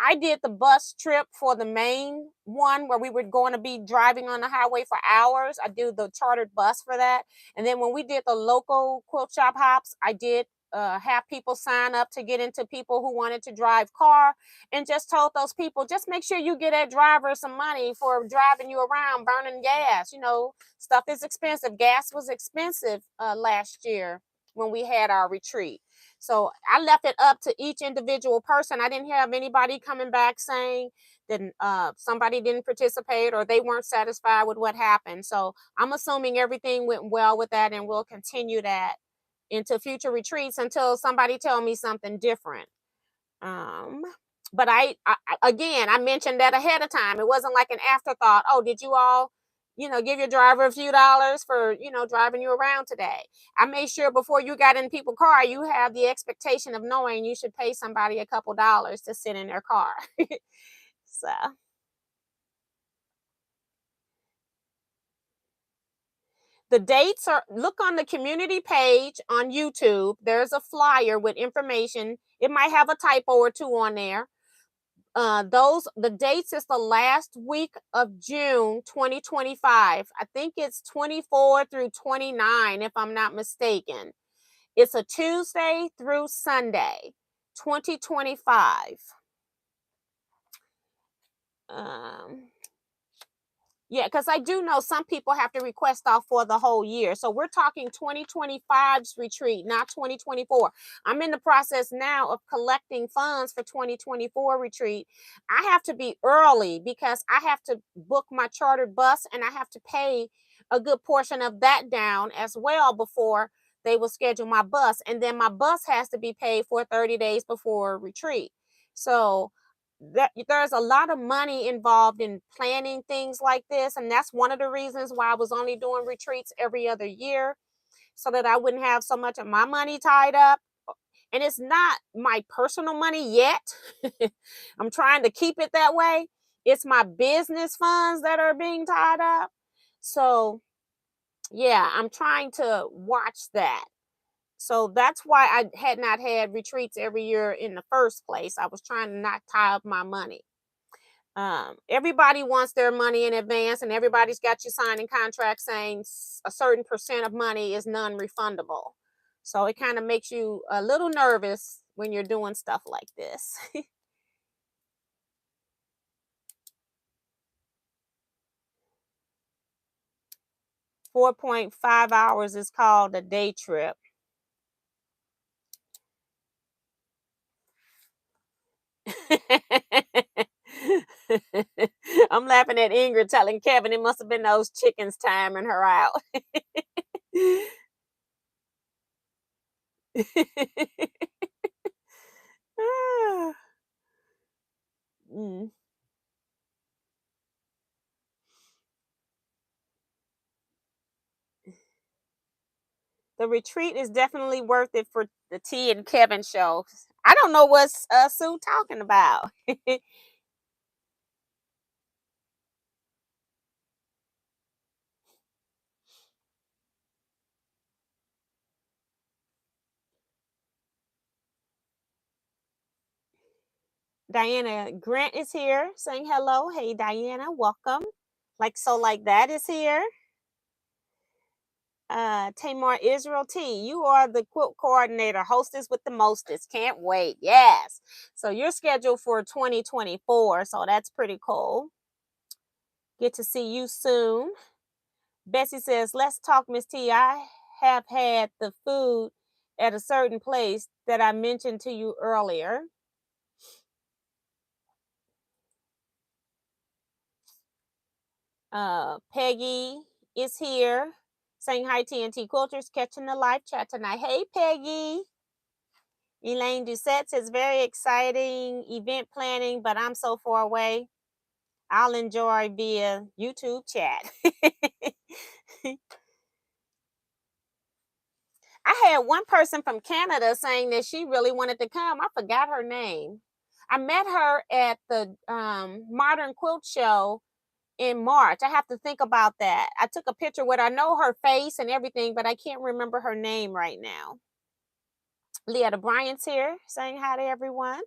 I did the bus trip for the main one where we were going to be driving on the highway for hours. I do the chartered bus for that. And then when we did the local quilt shop hops, I did have people sign up to get into people who wanted to drive car, and just told those people, just make sure you get that driver some money for driving you around, burning gas. Stuff is expensive. Gas was expensive last year when we had our retreat. So I left it up to each individual person. I didn't have anybody coming back saying that somebody didn't participate or they weren't satisfied with what happened. So I'm assuming everything went well with that, and we'll continue that into future retreats until somebody tell me something different. Um, but I mentioned that ahead of time. It wasn't like an afterthought. Oh, did you all, give your driver a few dollars for, driving you around today? I made sure before you got in people's car, you have the expectation of knowing you should pay somebody a couple dollars to sit in their car. So the dates are, look on the community page on YouTube. There's a flyer with information. It might have a typo or two on there. The dates is the last week of June 2025. I think it's 24 through 29 if I'm not mistaken. It's a Tuesday through Sunday 2025. um Yeah, because I do know some people have to request off for the whole year. So we're talking 2025's retreat, not 2024. I'm in the process now of collecting funds for 2024 retreat. I have to be early because I have to book my chartered bus, and I have to pay a good portion of that down as well before they will schedule my bus. And then my bus has to be paid for 30 days before retreat. So there's a lot of money involved in planning things like this, and that's one of the reasons why I was only doing retreats every other year, so that I wouldn't have so much of my money tied up. And it's not my personal money yet. I'm trying to keep it that way. It's my business funds that are being tied up. So yeah, I'm trying to watch that. So that's why I had not had retreats every year in the first place. I was trying to not tie up my money. Everybody wants their money in advance, and everybody's got you signing contracts saying a certain percent of money is non-refundable. So it kind of makes you a little nervous when you're doing stuff like this. 4.5 hours is called a day trip. I'm laughing at Ingrid telling Kevin it must have been those chickens timing her out. Ah, mm. The retreat is definitely worth it for the T and Kevin show. I don't know what's Sue talking about. Diana Grant is here saying hello. Hey Diana, welcome. Like that is here. Tamar Israel T, you are the quilt coordinator, hostess with the mostest. Can't wait. Yes. So you're scheduled for 2024. So that's pretty cool. Get to see you soon. Bessie says, let's talk, Miss T. I have had the food at a certain place that I mentioned to you earlier. Peggy is here saying hi. TNT Quilters catching the live chat tonight. Hey, Peggy. Elaine Doucette says very exciting event planning, but I'm so far away. I'll enjoy via YouTube chat. I had one person from Canada saying that she really wanted to come. I forgot her name. I met her at the Modern Quilt Show in March. I have to think about that. I took a picture with her. I know her face and everything, but I can't remember her name right now. Leah Bryant's here saying hi to everyone.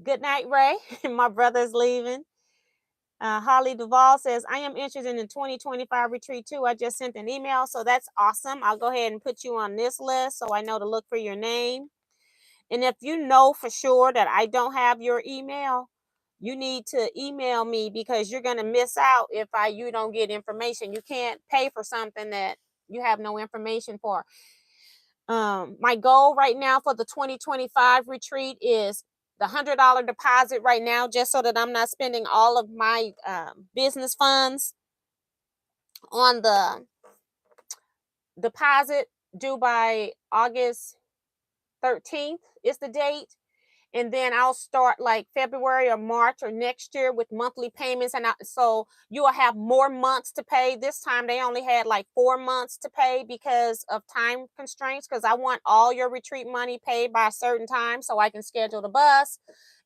Good night, Ray. My brother's leaving. Holly Duvall says, I am interested in the 2025 retreat too. I just sent an email, so that's awesome. I'll go ahead and put you on this list so I know to look for your name. And if you know for sure that I don't have your email, you need to email me because you're going to miss out if you don't get information. You can't pay for something that you have no information for. My goal right now for the 2025 retreat is the $100 deposit right now, just so that I'm not spending all of my business funds on the deposit due by August 13th is the date. And then I'll start like February or March or next year with monthly payments. And so you will have more months to pay. This time they only had like 4 months to pay because of time constraints, because I want all your retreat money paid by a certain time so I can schedule the bus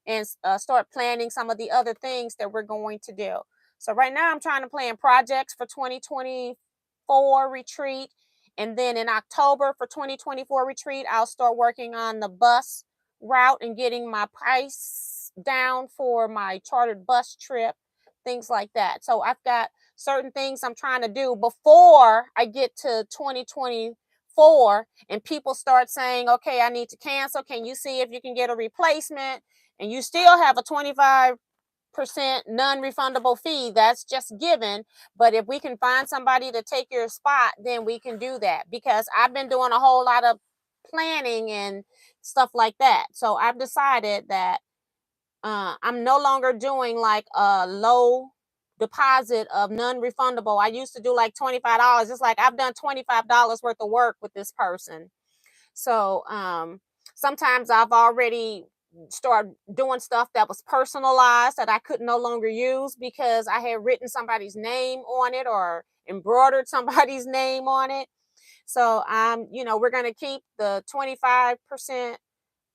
and start planning some of the other things that we're going to do. So right now I'm trying to plan projects for 2024 retreat. And then in October for 2024 retreat, I'll start working on the bus route and getting my price down for my chartered bus trip, things like that. So I've got certain things I'm trying to do before I get to 2024 and people start saying, okay, I need to cancel. Can you see if you can get a replacement? And you still have a 25% non-refundable fee. That's just given. But if we can find somebody to take your spot, then we can do that, because I've been doing a whole lot of planning and stuff like that. So I've decided that I'm no longer doing like a low deposit of non-refundable. I used to do like $25. It's like I've done $25 worth of work with this person. So sometimes I've already started doing stuff that was personalized that I could no longer use because I had written somebody's name on it or embroidered somebody's name on it. So we're going to keep the 25%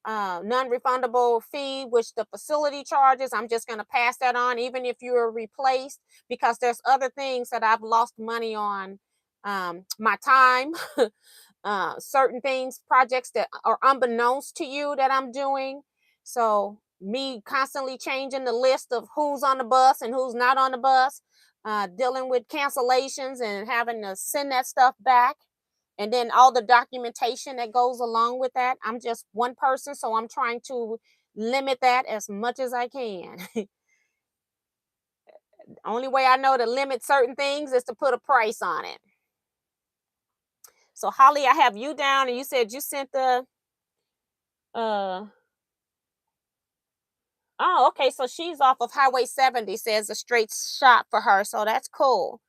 non-refundable fee, which the facility charges. I'm just going to pass that on, even if you're replaced, because there's other things that I've lost money on. My time, certain things, projects that are unbeknownst to you that I'm doing. So me constantly changing the list of who's on the bus and who's not on the bus, dealing with cancellations and having to send that stuff back. And then all the documentation that goes along with that. I'm just one person, so I'm trying to limit that as much as I can. Only way I know to limit certain things is to put a price on it. So Holly, I have you down, and you said you sent the oh, okay, so she's off of Highway 70, says a straight shot for her, so that's cool.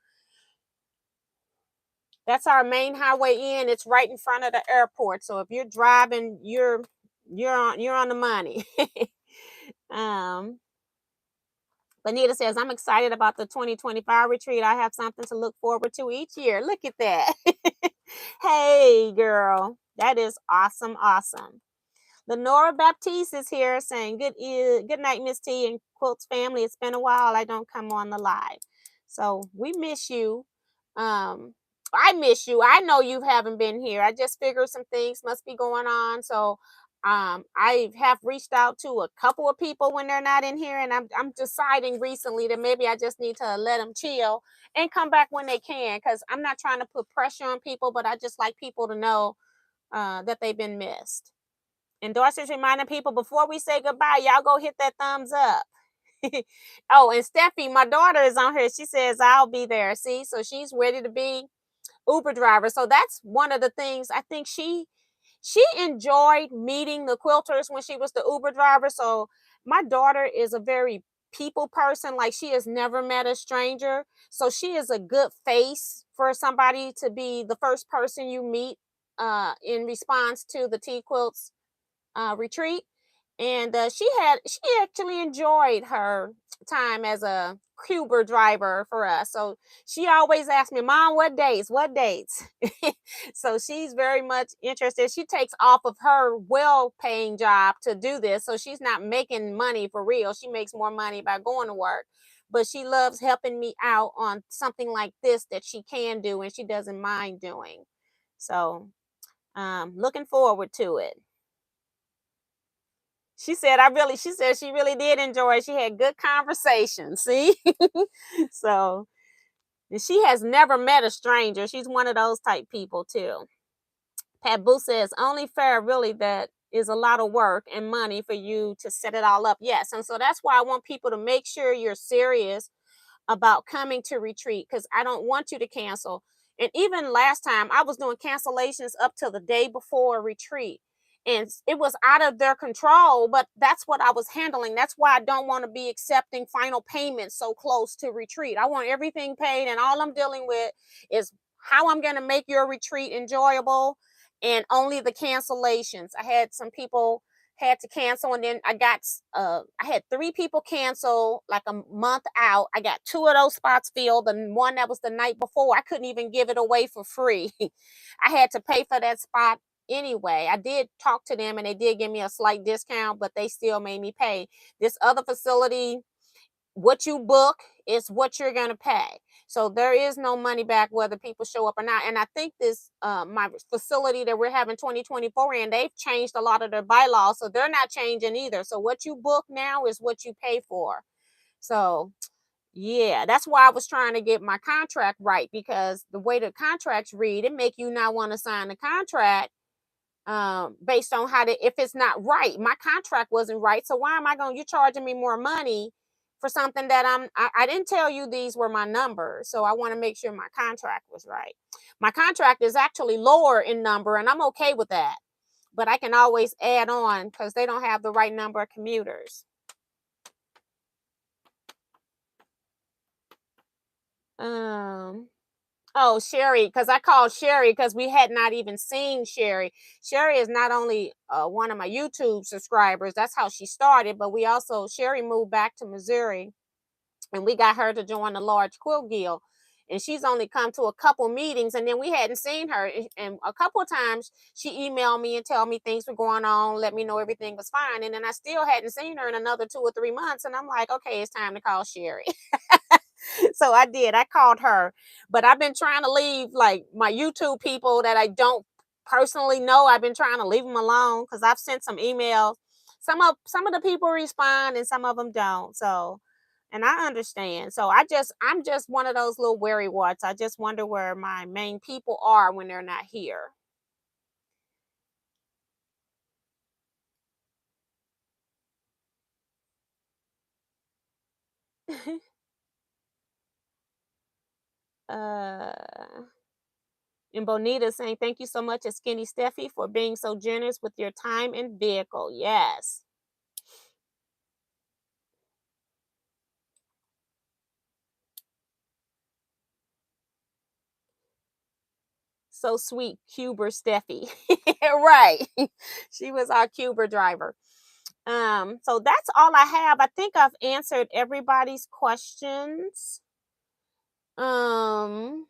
That's our main highway in. It's right in front of the airport. So if you're driving, you're on the money. Benita says, I'm excited about the 2025 retreat. I have something to look forward to each year. Look at that. Hey, girl. That is awesome. Awesome. Lenora Baptiste is here saying, good night, Miss T and Quilts family. It's been a while. I don't come on the live. So we miss you. I miss you. I know you haven't been here. I just figured some things must be going on. So I have reached out to a couple of people when they're not in here, and I'm deciding recently that maybe I just need to let them chill and come back when they can, because I'm not trying to put pressure on people, but I just like people to know that they've been missed. And Dorsey's reminding people, before we say goodbye, y'all go hit that thumbs up. Oh, and Steffi, my daughter, is on here. She says, I'll be there. See, so she's ready to be Uber driver. So that's one of the things. I think she enjoyed meeting the quilters when she was the Uber driver. So my daughter is a very people person. Like, she has never met a stranger. So she is a good face for somebody to be the first person you meet in response to the Teaquilts retreat. And she actually enjoyed her time as a Cuber driver for us. So she always asked me, Mom, what dates? What dates? So she's very much interested. She takes off of her well-paying job to do this. So she's not making money for real. She makes more money by going to work. But she loves helping me out on something like this that she can do and she doesn't mind doing. So looking forward to it. She said she really did enjoy it. She had good conversation. See? So she has never met a stranger. She's one of those type people too. Pat Boo says, only fair really that is a lot of work and money for you to set it all up. Yes. And so that's why I want people to make sure you're serious about coming to retreat, because I don't want you to cancel. And even last time I was doing cancellations up till the day before retreat, and it was out of their control, but that's what I was handling. That's why I don't want to be accepting final payments so close to retreat. I want everything paid, and all I'm dealing with is how I'm going to make your retreat enjoyable, and only the cancellations. I had some people had to cancel, and then I had 3 people cancel like a month out. I got 2 of those spots filled, and one that was the night before, I couldn't even give it away for free. I had to pay for that spot anyway. I did talk to them and they did give me a slight discount, but they still made me pay. This other facility, what you book is what you're going to pay. So there is no money back whether people show up or not. And I think this my facility that we're having 2024 in, they've changed a lot of their bylaws, so they're not changing either. So what you book now is what you pay for. So yeah, that's why I was trying to get my contract right, because the way the contracts read, it make you not want to sign the contract based on if it's not right. My contract wasn't right, so why am I going, you're charging me more money for something that I didn't tell you these were my numbers. So I want to make sure my contract was right. My contract is actually lower in number, and I'm okay with that, but I can always add on because they don't have the right number of commuters. Oh, Sherry, because I called Sherry because we had not even seen Sherry. Sherry is not only one of my YouTube subscribers, that's how she started, but Sherry moved back to Missouri, and we got her to join the large quilt guild. And she's only come to a couple meetings, and then we hadn't seen her. And a couple of times she emailed me and tell me things were going on, let me know everything was fine. And then I still hadn't seen her in another 2 or 3 months. And I'm like, okay, it's time to call Sherry. So I did. I called her, but I've been trying to leave like my YouTube people that I don't personally know. I've been trying to leave them alone because I've sent some emails. Some of the people respond and some of them don't. So, and I understand. So I'm just one of those little wary wats. I just wonder where my main people are when they're not here. uh And Bonita saying, thank you so much, as Skinny Steffi, for being so generous with your time and vehicle. Yes. So sweet, Cuber Steffi. Right. She was our Cuber driver. So that's all I have. I think I've answered everybody's questions. Um,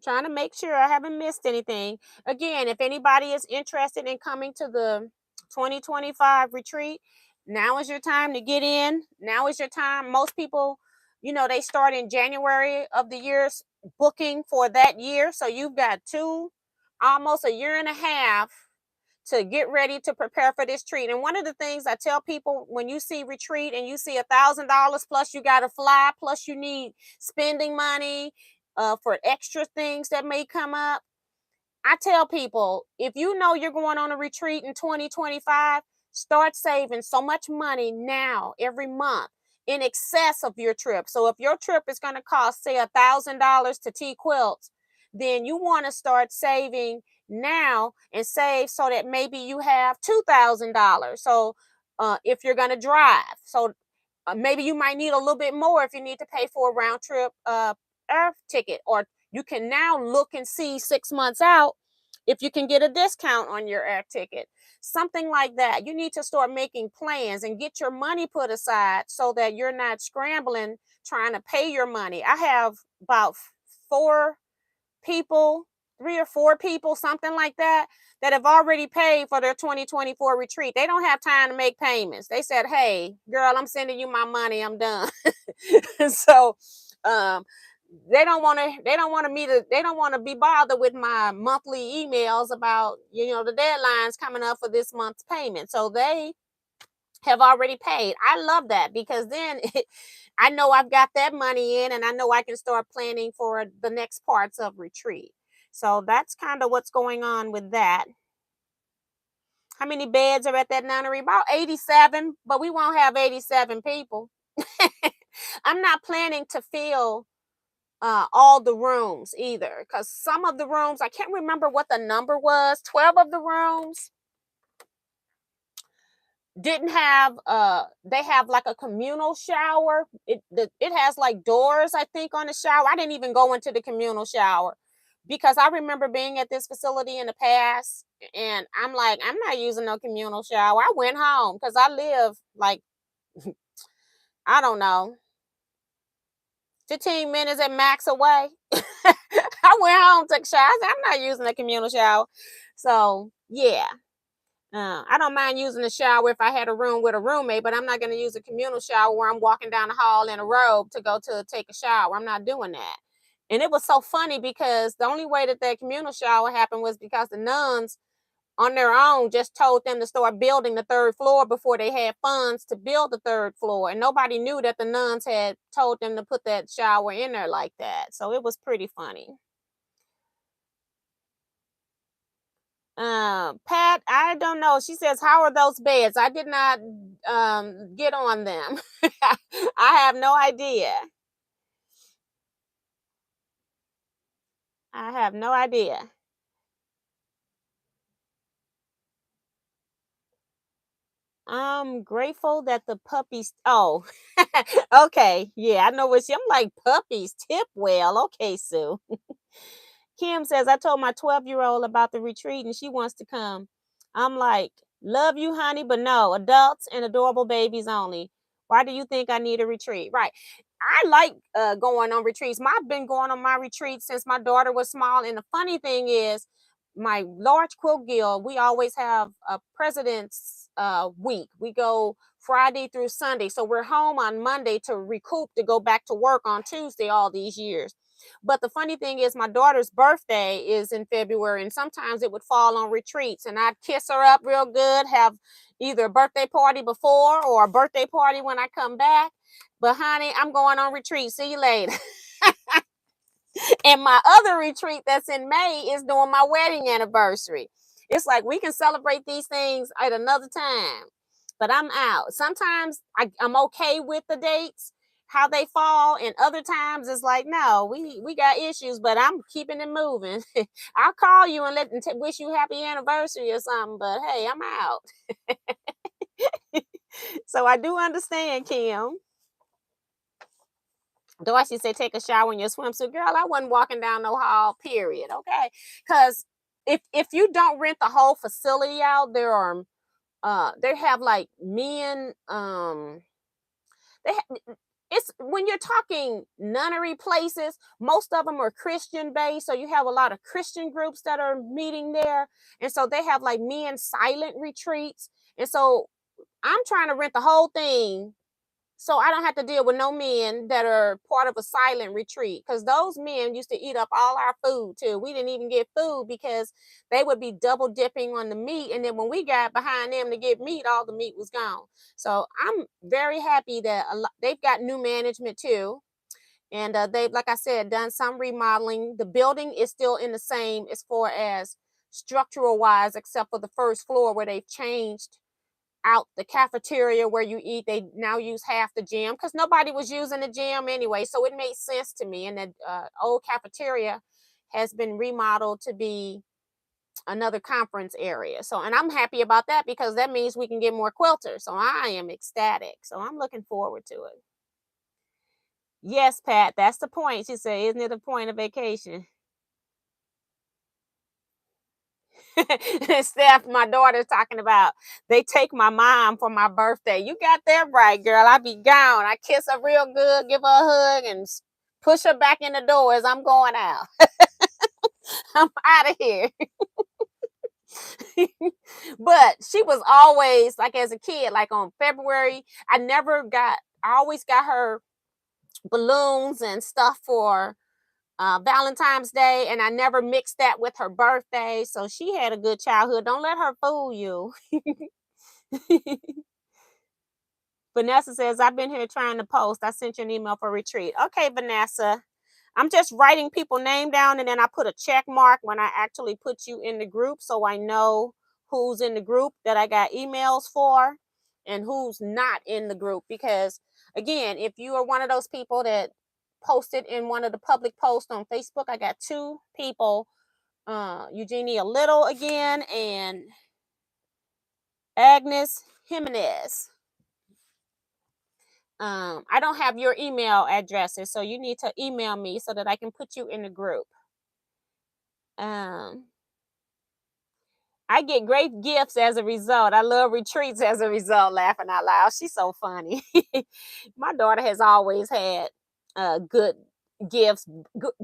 Trying to make sure I haven't missed anything. Again, if anybody is interested in coming to the 2025 retreat, now is your time to get in. Now is your time. Most people, they start in January of the year's booking for that year. So you've got almost a year and a half to get ready to prepare for this retreat. And one of the things I tell people, when you see retreat and you see $1,000 plus you got to fly, plus you need spending money for extra things that may come up, I tell people, if you know you're going on a retreat in 2025, start saving so much money now every month in excess of your trip. So if your trip is going to cost, say, $1,000 to Teaquilts, then you want to start saving now and save so that maybe you have $2,000. So if you're going to drive. So maybe you might need a little bit more if you need to pay for a round trip air ticket, or you can now look and see 6 months out if you can get a discount on your air ticket, something like that. You need to start making plans and get your money put aside so that you're not scrambling trying to pay your money. I have about four people, 3 or 4 people, something like that, that have already paid for their 2024 retreat. They don't have time to make payments. They said, "Hey, girl, I'm sending you my money. I'm done." So, um, they don't want to be bothered with my monthly emails about, the deadlines coming up for this month's payment. So they have already paid. I love that because then I know I've got that money in, and I know I can start planning for the next parts of retreat. So that's kind of what's going on with that. How many beds are at that nunnery? About 87, but we won't have 87 people. I'm not planning to fill all the rooms either, because some of the rooms, I can't remember what the number was. 12 of the rooms didn't have they have like a communal shower. It has like doors, I think, on the shower. I didn't even go into the communal shower because I remember being at this facility in the past, and I'm like, I'm not using no communal shower. I went home because I live like, I don't know, 15 minutes at max away. I went home, took a shower. I said, I'm not using a communal shower. So yeah. I don't mind using a shower if I had a room with a roommate, but I'm not going to use a communal shower where I'm walking down the hall in a robe to go to take a shower. I'm not doing that. And it was so funny because the only way that communal shower happened was because the nuns on their own just told them to start building the 3rd floor before they had funds to build the 3rd floor. And nobody knew that the nuns had told them to put that shower in there like that. So it was pretty funny. Pat, I don't know. She says, "How are those beds?" I did not get on them. I have no idea. I have no idea. I'm grateful that the puppies. Oh, okay. Yeah, I know what I'm like. Puppies tip well. Okay, Sue. Kim says, "I told my 12-year-old about the retreat and she wants to come." I'm like, "Love you, honey, but no, adults and adorable babies only. Why do you think I need a retreat?" Right. I like going on retreats. I've been going on my retreats since my daughter was small. And the funny thing is, my large quilt guild, we always have a president's week. We go Friday through Sunday. So we're home on Monday to recoup to go back to work on Tuesday all these years. But the funny thing is, my daughter's birthday is in February, and sometimes it would fall on retreats, and I'd kiss her up real good, have either a birthday party before or a birthday party when I come back. But honey, I'm going on retreat. See you later. And my other retreat that's in May is doing my wedding anniversary. It's like we can celebrate these things at another time. But I'm out. Sometimes I'm okay with the dates, how they fall, and other times it's like, no, we got issues, but I'm keeping it moving. I'll call you and wish you happy anniversary or something, but hey, I'm out. So I do understand, Kim. Dorsey said, "Take a shower in your swimsuit." Girl, I wasn't walking down no hall, period. Okay. Because if you don't rent the whole facility out, they have like men, they it's when you're talking nunnery places, most of them are Christian based. So you have a lot of Christian groups that are meeting there. And so they have like men silent retreats. And so I'm trying to rent the whole thing so I don't have to deal with no men that are part of a silent retreat, because those men used to eat up all our food too. We didn't even get food because they would be double dipping on the meat, and then when we got behind them to get meat, all the meat was gone. So I'm very happy that they've got new management too, and they've, like I said, done some remodeling. The building is still in the same as far as structural wise, except for the first floor where they've changed out the cafeteria where you eat. They now use half the gym because nobody was using the gym anyway, so it made sense to me. And the old cafeteria has been remodeled to be another conference area. So, and I'm happy about that because that means we can get more quilters. So I am ecstatic. So I'm looking forward to it. Yes, Pat, that's the point. She said, isn't it the point of vacation? Steph, my daughter's talking about they take my mom for my birthday. You got that right, girl. I be gone. I kiss her real good, give her a hug, and push her back in the door as I'm going out. I'm out of here. But she was always like, as a kid, like on February, I always got her balloons and stuff for Valentine's Day, and I never mixed that with her birthday. So she had a good childhood. Don't let her fool you. Vanessa says, I've been here trying to post. I sent you an email for retreat. Okay, Vanessa. I'm just writing people name down, and then I put a check mark when I actually put you in the group, so I know who's in the group that I got emails for and who's not in the group. Because again, if you are one of those people that posted in one of the public posts on Facebook, I got two people, Eugenia Little again and Agnes Jimenez. I don't have your email addresses, so you need to email me so that I can put you in the group. I get great gifts as a result. I love retreats as a result, laughing out loud. She's so funny. My daughter has always had good gifts,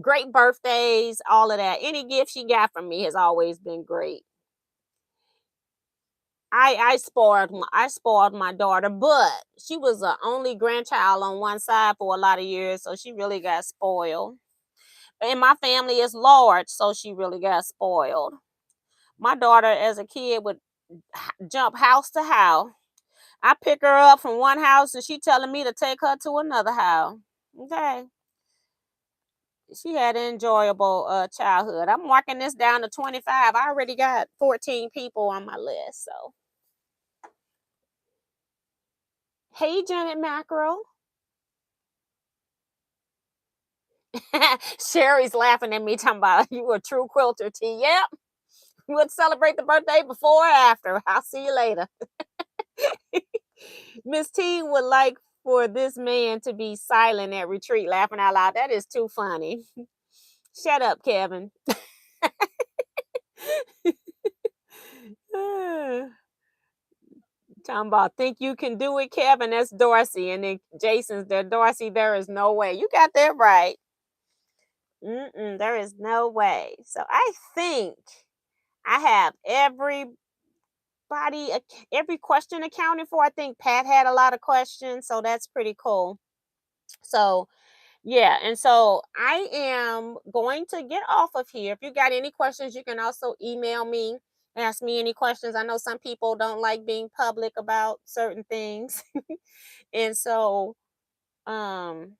great birthdays, all of that. Any gift she got from me has always been great. I spoiled my daughter, but she was the only grandchild on one side for a lot of years, so she really got spoiled. And my family is large, so she really got spoiled. My daughter, as a kid, would jump house to house. I pick her up from one house, and she telling me to take her to another house. Okay, she had an enjoyable childhood. I'm marking this down to 25. I already got 14 people on my list. So, hey, Janet Mackerel. Sherry's laughing at me, talking about you a true quilter, T. Yep. We'll celebrate the birthday before or after. I'll see you later. Miss T would like for this man to be silent at retreat, laughing out loud. That is too funny. Shut up, Kevin. Talking about think you can do it, Kevin. That's Dorsey. And then Jason's there. Dorsey, there is no way. You got that right. There is no way. So I think I have every question accounted for. I think Pat had a lot of questions, so that's pretty cool. So yeah, and so I am going to get off of here. If you got any questions, you can also email me, ask me any questions. I know some people don't like being public about certain things. And so um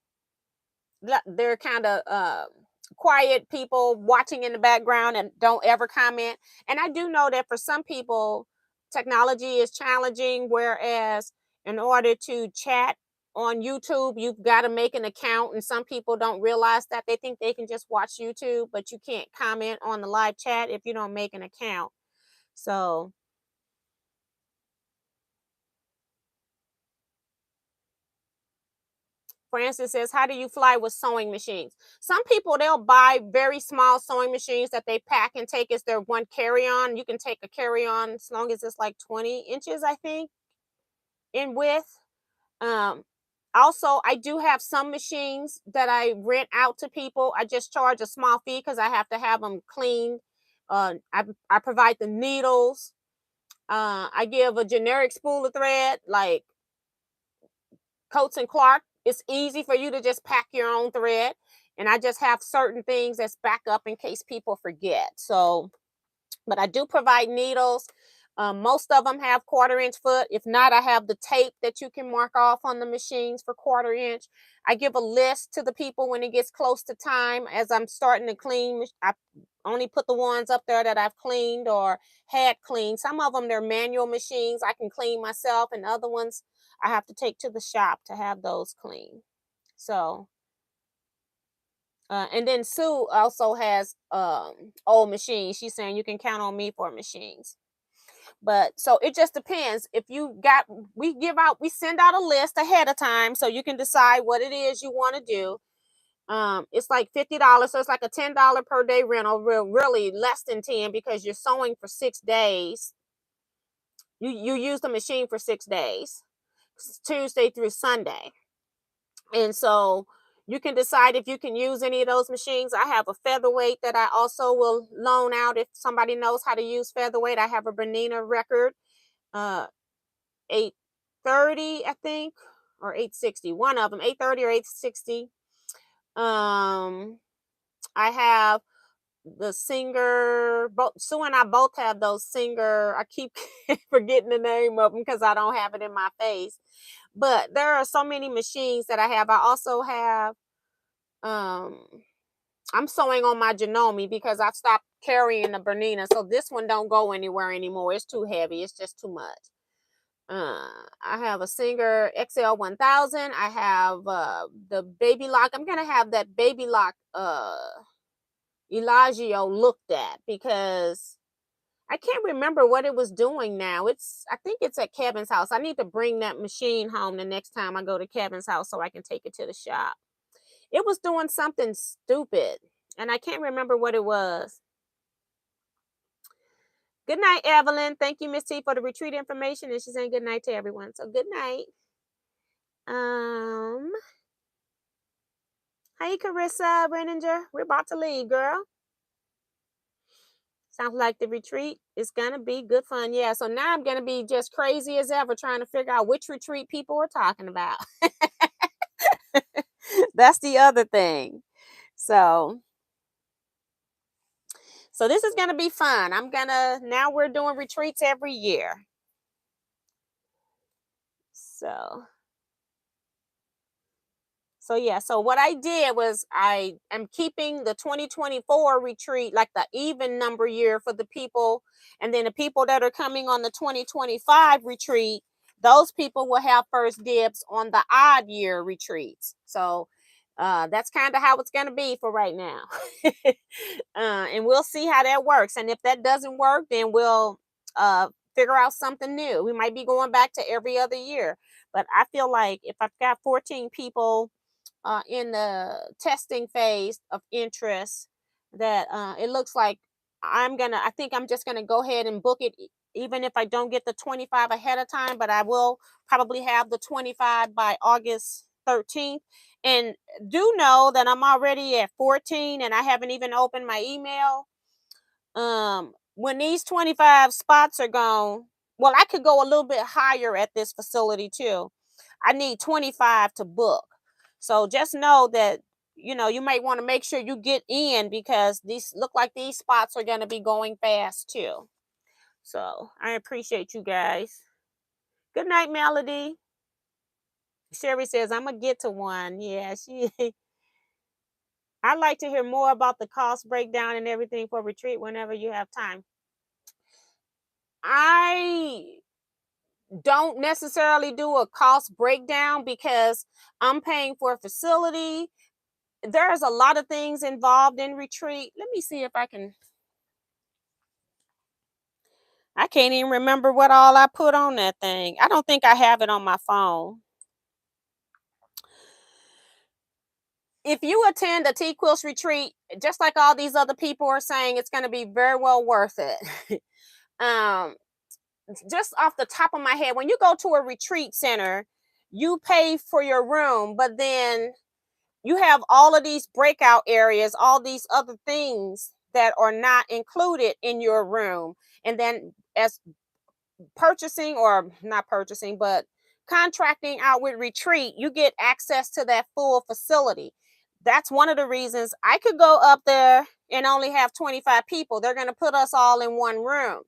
they're kind of quiet people watching in the background and don't ever comment. And I do know that for some people, technology is challenging, whereas in order to chat on YouTube, you've got to make an account. And some people don't realize that. They think they can just watch YouTube, but you can't comment on the live chat if you don't make an account. So Francis says, how do you fly with sewing machines? Some people, they'll buy very small sewing machines that they pack and take as their one carry-on. You can take a carry-on as long as it's like 20 inches, I think, in width. Um, Also, I do have some machines that I rent out to people. I just charge a small fee because I have to have them cleaned. I provide the needles. I give a generic spool of thread, like Coats and Clark. It's easy for you to just pack your own thread. And I just have certain things that's back up in case people forget. So, but I do provide needles. Most of them have 1/4 inch foot. If not, I have the tape that you can mark off on the machines for 1/4 inch. I give a list to the people when it gets close to time. As I'm starting to clean, I only put the ones up there that I've cleaned or had cleaned. Some of them, they're manual machines I can clean myself, and other ones I have to take to the shop to have those clean. So And then Sue also has old machines. She's saying you can count on me for machines. But so it just depends. If you got, we send out a list ahead of time so you can decide what it is you want to do. It's like $50, so it's like a $10 per day rental. Really less than 10 because you're sewing for 6 days. You use the machine for 6 days, Tuesday through Sunday. And so you can decide if you can use any of those machines. I have a featherweight that I also will loan out if somebody knows how to use featherweight. I have a Bernina record, uh 830, I think, or 860. One of them, 830 or 860. I have the Singer. Both Sue and I both have those Singer. I keep forgetting the name of them because I don't have it in my face. But there are so many machines that I have. I also have um I'm sewing on my Janome because I've stopped carrying the Bernina. So this one don't go anywhere anymore. It's too heavy. It's just too much. I have a Singer XL 1000. I have the Baby Lock. I'm gonna have that Baby Lock Elagio looked at because I can't remember what it was doing now. I think it's at Kevin's house. I need to bring that machine home the next time I go to Kevin's house so I can take it to the shop. It was doing something stupid and I can't remember what it was. Good night, Evelyn. Thank you, Miss T, for the retreat information. And she's saying good night to everyone. So good night. Hey, Carissa Brenninger. We're about to leave, girl. Sounds like the retreat is gonna be good fun. Yeah, so now I'm gonna be just crazy as ever trying to figure out which retreat people are talking about. That's the other thing. So this is gonna be fun. Now we're doing retreats every year. So yeah, so what I did was I am keeping the 2024 retreat like the even number year for the people, and then the people that are coming on the 2025 retreat, those people will have first dibs on the odd year retreats. So that's kind of how it's going to be for right now. And we'll see how that works. And if that doesn't work, then we'll figure out something new. We might be going back to every other year. But I feel like if I've got 14 people in the testing phase of interest, that it looks like I think I'm just gonna go ahead and book it, even if I don't get the 25 ahead of time, but I will probably have the 25 by August 13th. And do know that I'm already at 14 and I haven't even opened my email. When these 25 spots are gone, well, I could go a little bit higher at this facility too. I need 25 to book. So just know that, you might want to make sure you get in because these look like these spots are going to be going fast too. So I appreciate you guys. Good night, Melody. Sherry says, I'm going to get to one. Yeah, I'd like to hear more about the cost breakdown and everything for retreat whenever you have time. I don't necessarily do a cost breakdown because I'm paying for a facility. There's a lot of things involved in retreat. Let me see if I can't even remember what all I put on that thing. I don't think I have it on my phone. If you attend a Teaquilts retreat, just like all these other people are saying, it's going to be very well worth it. Just off the top of my head, when you go to a retreat center, you pay for your room, but then you have all of these breakout areas, all these other things that are not included in your room. And then as purchasing or not purchasing, but contracting out with retreat, you get access to that full facility. That's one of the reasons I could go up there and only have 25 people. They're going to put us all in one room.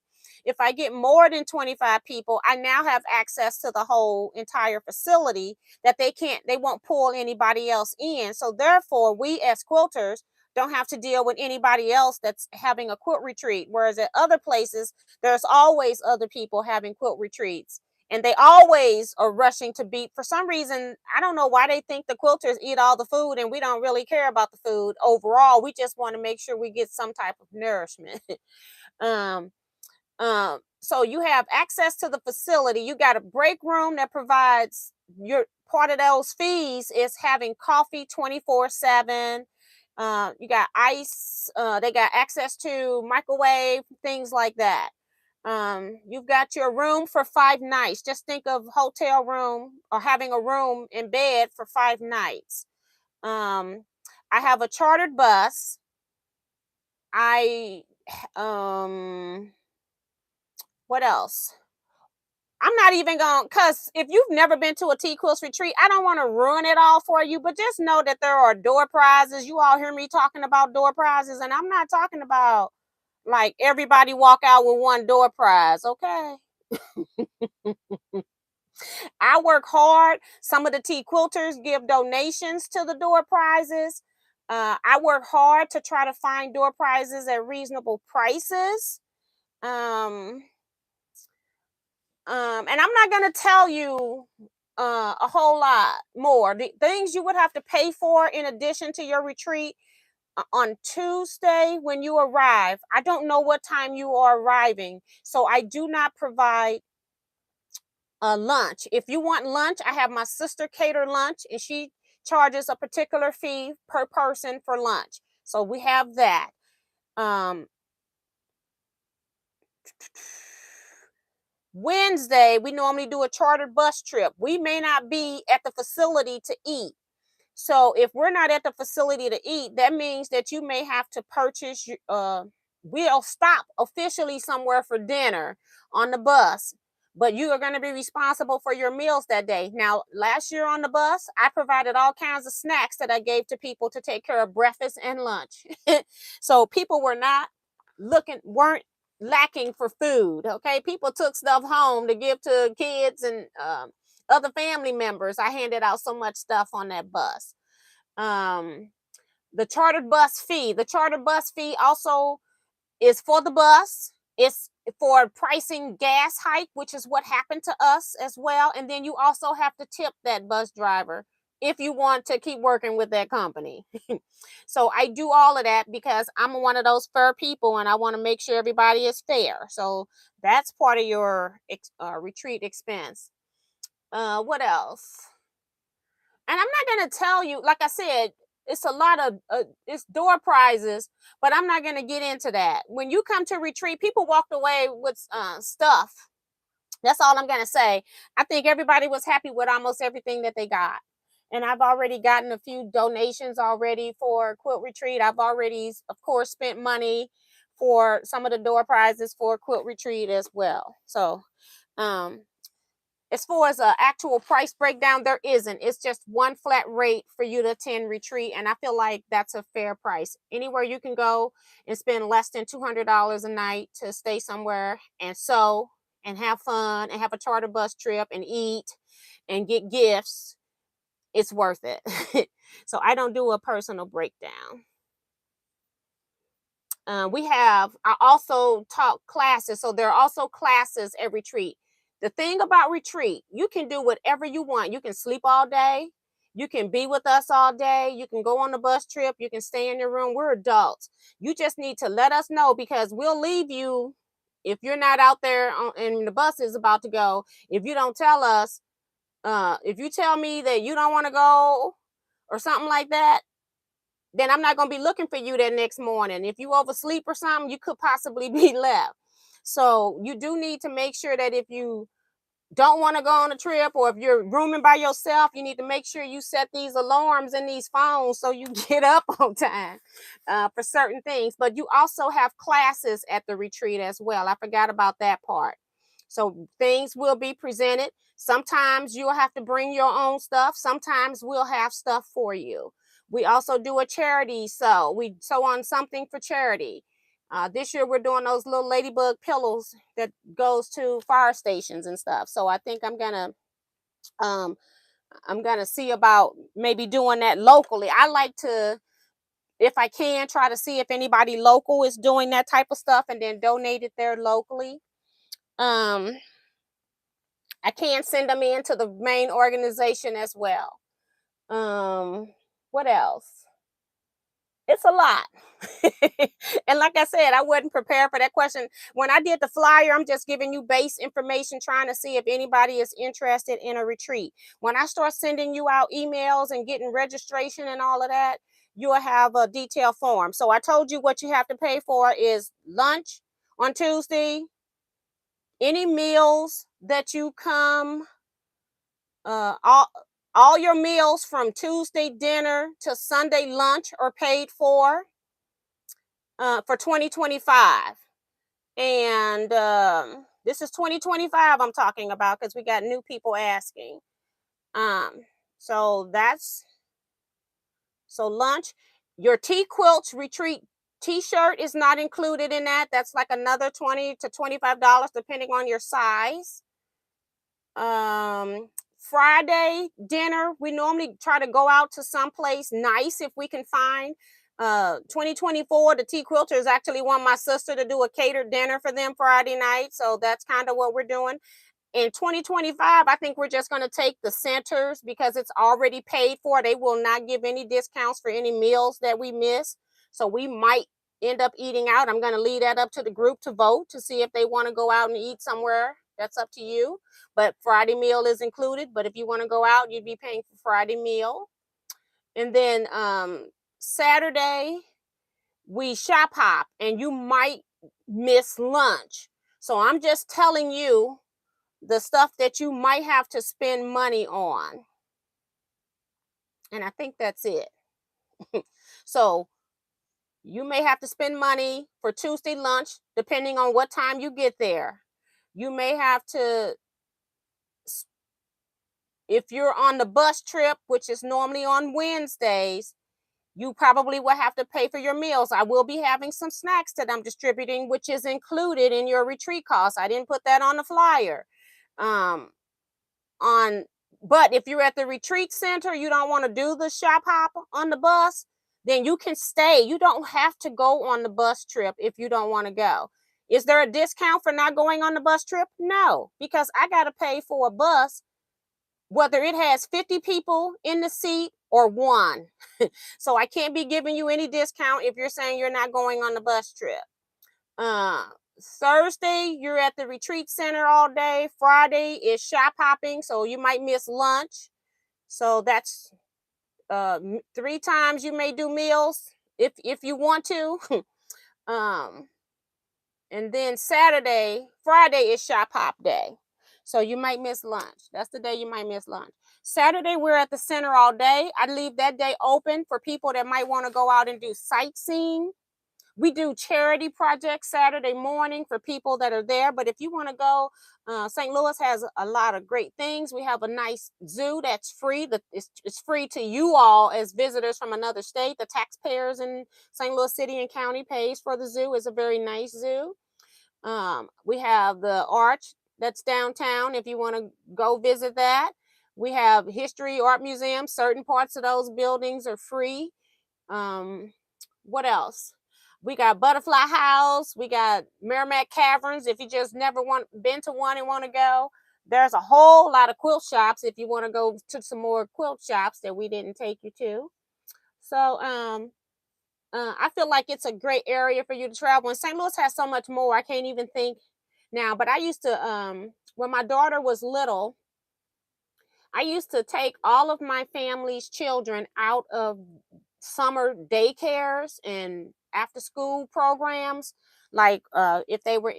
If I get more than 25 people, I now have access to the whole entire facility that they won't pull anybody else in. So therefore, we as quilters don't have to deal with anybody else that's having a quilt retreat. Whereas at other places, there's always other people having quilt retreats. And they always are rushing to beat. For some reason, I don't know why they think the quilters eat all the food and we don't really care about the food overall. We just want to make sure we get some type of nourishment. um, so you have access to the facility. You got a break room that provides your part of those fees is having coffee 24/7. You got ice. They got access to microwave, things like that. You've got your room for 5 nights. Just think of hotel room or having a room in bed for 5 nights. I have a chartered bus. I what else? I'm not even going, because if you've never been to a Teaquilts retreat, I don't want to ruin it all for you, but just know that there are door prizes. You all hear me talking about door prizes, and I'm not talking about like everybody walk out with one door prize, okay? I work hard. Some of the Teaquilters give donations to the door prizes. I work hard to try to find door prizes at reasonable prices. Um, and I'm not going to tell you a whole lot more. The things you would have to pay for in addition to your retreat on Tuesday when you arrive. I don't know what time you are arriving, so I do not provide lunch. If you want lunch, I have my sister cater lunch, and she charges a particular fee per person for lunch. So we have that. Um, Wednesday, we normally do a chartered bus trip. We may not be at the facility to eat. So if we're not at the facility to eat, that means that you may have to purchase, we'll stop officially somewhere for dinner on the bus, but you are going to be responsible for your meals that day. Now, last year on the bus, I provided all kinds of snacks that I gave to people to take care of breakfast and lunch. So people weren't lacking for food. Okay. People took stuff home to give to kids and, other family members. I handed out so much stuff on that bus. Um, the chartered bus fee. The chartered bus fee also is for the bus. It's for pricing gas hike, which is what happened to us as well. And then you also have to tip that bus driver if you want to keep working with that company. So I do all of that because I'm one of those fair people and I want to make sure everybody is fair. So that's part of your retreat expense. What else? And I'm not going to tell you, like I said, it's a lot of it's door prizes, but I'm not going to get into that. When you come to retreat, people walked away with stuff. That's all I'm going to say. I think everybody was happy with almost everything that they got. And I've already gotten a few donations already for quilt retreat. I've already, of course, spent money for some of the door prizes for quilt retreat as well. So, um, as far as an actual price breakdown, there isn't. It's just one flat rate for you to attend retreat, and I feel like that's a fair price. Anywhere you can go and spend less than $200 a night to stay somewhere and sew and have fun and have a charter bus trip and eat and get gifts, it's worth it. So I don't do a personal breakdown. I also taught classes. So there are also classes at retreat. The thing about retreat, you can do whatever you want. You can sleep all day. You can be with us all day. You can go on the bus trip. You can stay in your room. We're adults. You just need to let us know because we'll leave you if you're not out there and the bus is about to go. If you don't tell us, if you tell me that you don't want to go or something like that, then I'm not going to be looking for you that next morning. If you oversleep or something, you could possibly be left. So you do need to make sure that if you don't want to go on a trip or if you're rooming by yourself, you need to make sure you set these alarms in these phones so you get up on time for certain things. But you also have classes at the retreat as well. I forgot about that part. So things will be presented. Sometimes you'll have to bring your own stuff. Sometimes we'll have stuff for you. We also do a charity sew. We sew on something for charity. This year we're doing those little ladybug pillows that goes to fire stations and stuff. So I think um I'm gonna see about maybe doing that locally. I like to, if I can, try to see if anybody local is doing that type of stuff and then donate it there locally. Um I can send them in to the main organization as well. What else? It's a lot. And like I said, I wasn't prepared for that question. When I did the flyer, I'm just giving you base information, trying to see if anybody is interested in a retreat. When I start sending you out emails and getting registration and all of that, you'll have a detailed form. So I told you what you have to pay for is lunch on Tuesday, any meals that you come, uh, all all your meals from Tuesday dinner to Sunday lunch are paid for 2025. And this is 2025 I'm talking about because we got new people asking. Um, so that's so lunch. Your Teaquilts retreat T-shirt is not included in that. That's like another $20 to $25 depending on your size. um Friday dinner, we normally try to go out to someplace nice if we can find. 2024, the Teaquilters actually want my sister to do a catered dinner for them Friday night, so that's kind of what we're doing. In 2025, I think we're just going to take the centers because it's already paid for. They will not give any discounts for any meals that we miss. So we might end up eating out. I'm going to leave that up to the group to vote to see if they want to go out and eat somewhere. That's up to you. But Friday meal is included. But if you want to go out, you'd be paying for Friday meal. And then Saturday, we shop hop and you might miss lunch. So I'm just telling you the stuff that you might have to spend money on. And I think that's it. So you may have to spend money for Tuesday lunch, depending on what time you get there. You may have to, if you're on the bus trip, which is normally on Wednesdays, you probably will have to pay for your meals. I will be having some snacks that I'm distributing, which is included in your retreat costs. I didn't put that on the flyer. Um, on But if you're at the retreat center, you don't want to do the shop hop on the bus, then you can stay. You don't have to go on the bus trip if you don't want to go. Is there a discount for not going on the bus trip? No, because I got to pay for a bus whether it has 50 people in the seat or one. So I can't be giving you any discount if you're saying you're not going on the bus trip. uh Thursday, you're at the retreat center all day. Friday is shop hopping, so you might miss lunch. So that's 3 times you may do meals if you want to. um and then Friday is shop hop day. So you might miss lunch. That's the day you might miss lunch. Saturday, we're at the center all day. I leave that day open for people that might want to go out and do sightseeing. We do charity projects Saturday morning for people that are there. But if you want to go, St. Louis has a lot of great things. We have a nice zoo that's free. It's free to you all as visitors from another state. The taxpayers in St. Louis City and County pays for the zoo. It's a very nice zoo. We have the Arch that's downtown if you want to go visit that. We have History Art Museum. Certain parts of those buildings are free. What else? We got Butterfly House. We got Merrimack Caverns. If you just never been to one and want to go, there's a whole lot of quilt shops. If you want to go to some more quilt shops that we didn't take you to, so I feel like it's a great area for you to travel. And St. Louis has so much more. I can't even think now. But I used to when my daughter was little, I used to take all of my family's children out of summer daycares and after school programs. Like if they were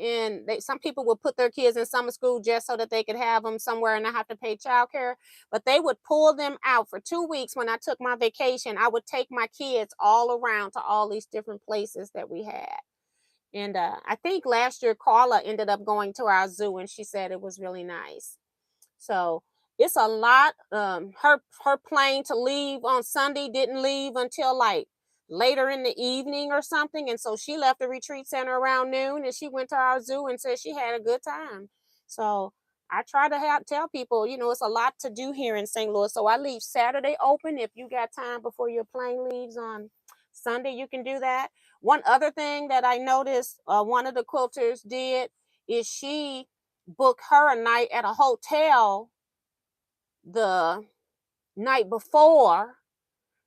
some people would put their kids in summer school just so that they could have them somewhere and not have to pay childcare. But they would pull them out for 2 weeks. When I took my vacation, I would take my kids all around to all these different places that we had. And I think last year Carla ended up going to our zoo and she said it was really nice. So it's a lot. Her plane to leave on Sunday didn't leave until like later in the evening or something, and so she left the retreat center around noon, and she went to our zoo and said she had a good time. So I try to tell people, it's a lot to do here in St. Louis. So I leave Saturday open. If you got time before your plane leaves on Sunday, you can do that. One other thing that I noticed, one of the quilters did is she book her a night at a hotel the night before,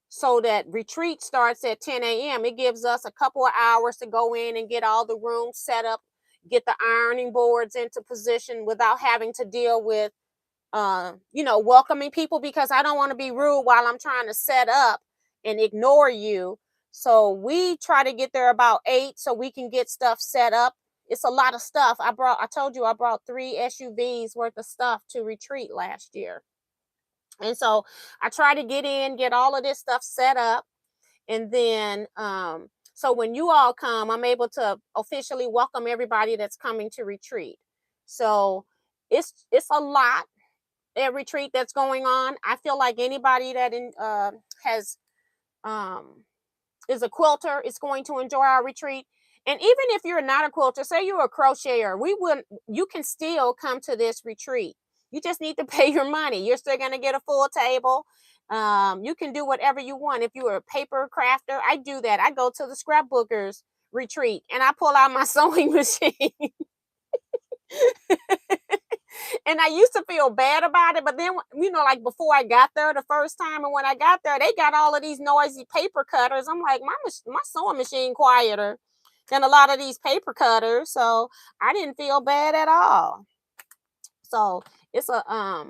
so that retreat starts at 10 a.m. It gives us a couple of hours to go in and get all the rooms set up, get the ironing boards into position without having to deal with welcoming people, because I don't want to be rude while I'm trying to set up and ignore you. So we try to get there about 8 so we can get stuff set up. It's a lot of stuff. I told you I brought 3 SUVs worth of stuff to retreat last year. And so I try to get all of this stuff set up. And then so when you all come, I'm able to officially welcome everybody that's coming to retreat. So it's a lot at retreat that's going on. I feel like anybody that has is a quilter is going to enjoy our retreat. And even if you're not a quilter, say you're a crocheter, you can still come to this retreat. You just need to pay your money. You're still going to get a full table. You can do whatever you want. If you're a paper crafter, I do that. I go to the scrapbookers retreat and I pull out my sewing machine. And I used to feel bad about it, but then, like before I got there the first time, and when I got there, they got all of these noisy paper cutters. I'm like, my sewing machine quieter than a lot of these paper cutters, so I didn't feel bad at all. So it's I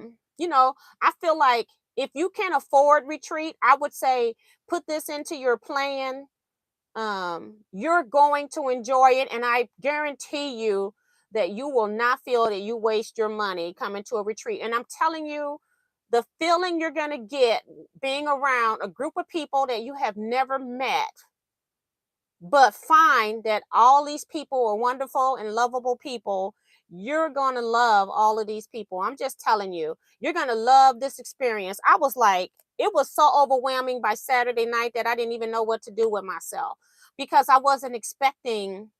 feel like if you can afford retreat, I would say put this into your plan. You're going to enjoy it, and I guarantee you that you will not feel that you waste your money coming to a retreat. And I'm telling you, the feeling you're going to get being around a group of people that you have never met, but find that all these people are wonderful and lovable people. You're going to love all of these people. I'm just telling you, you're going to love this experience. I was like, it was so overwhelming by Saturday night that I didn't even know what to do with myself, because I wasn't expecting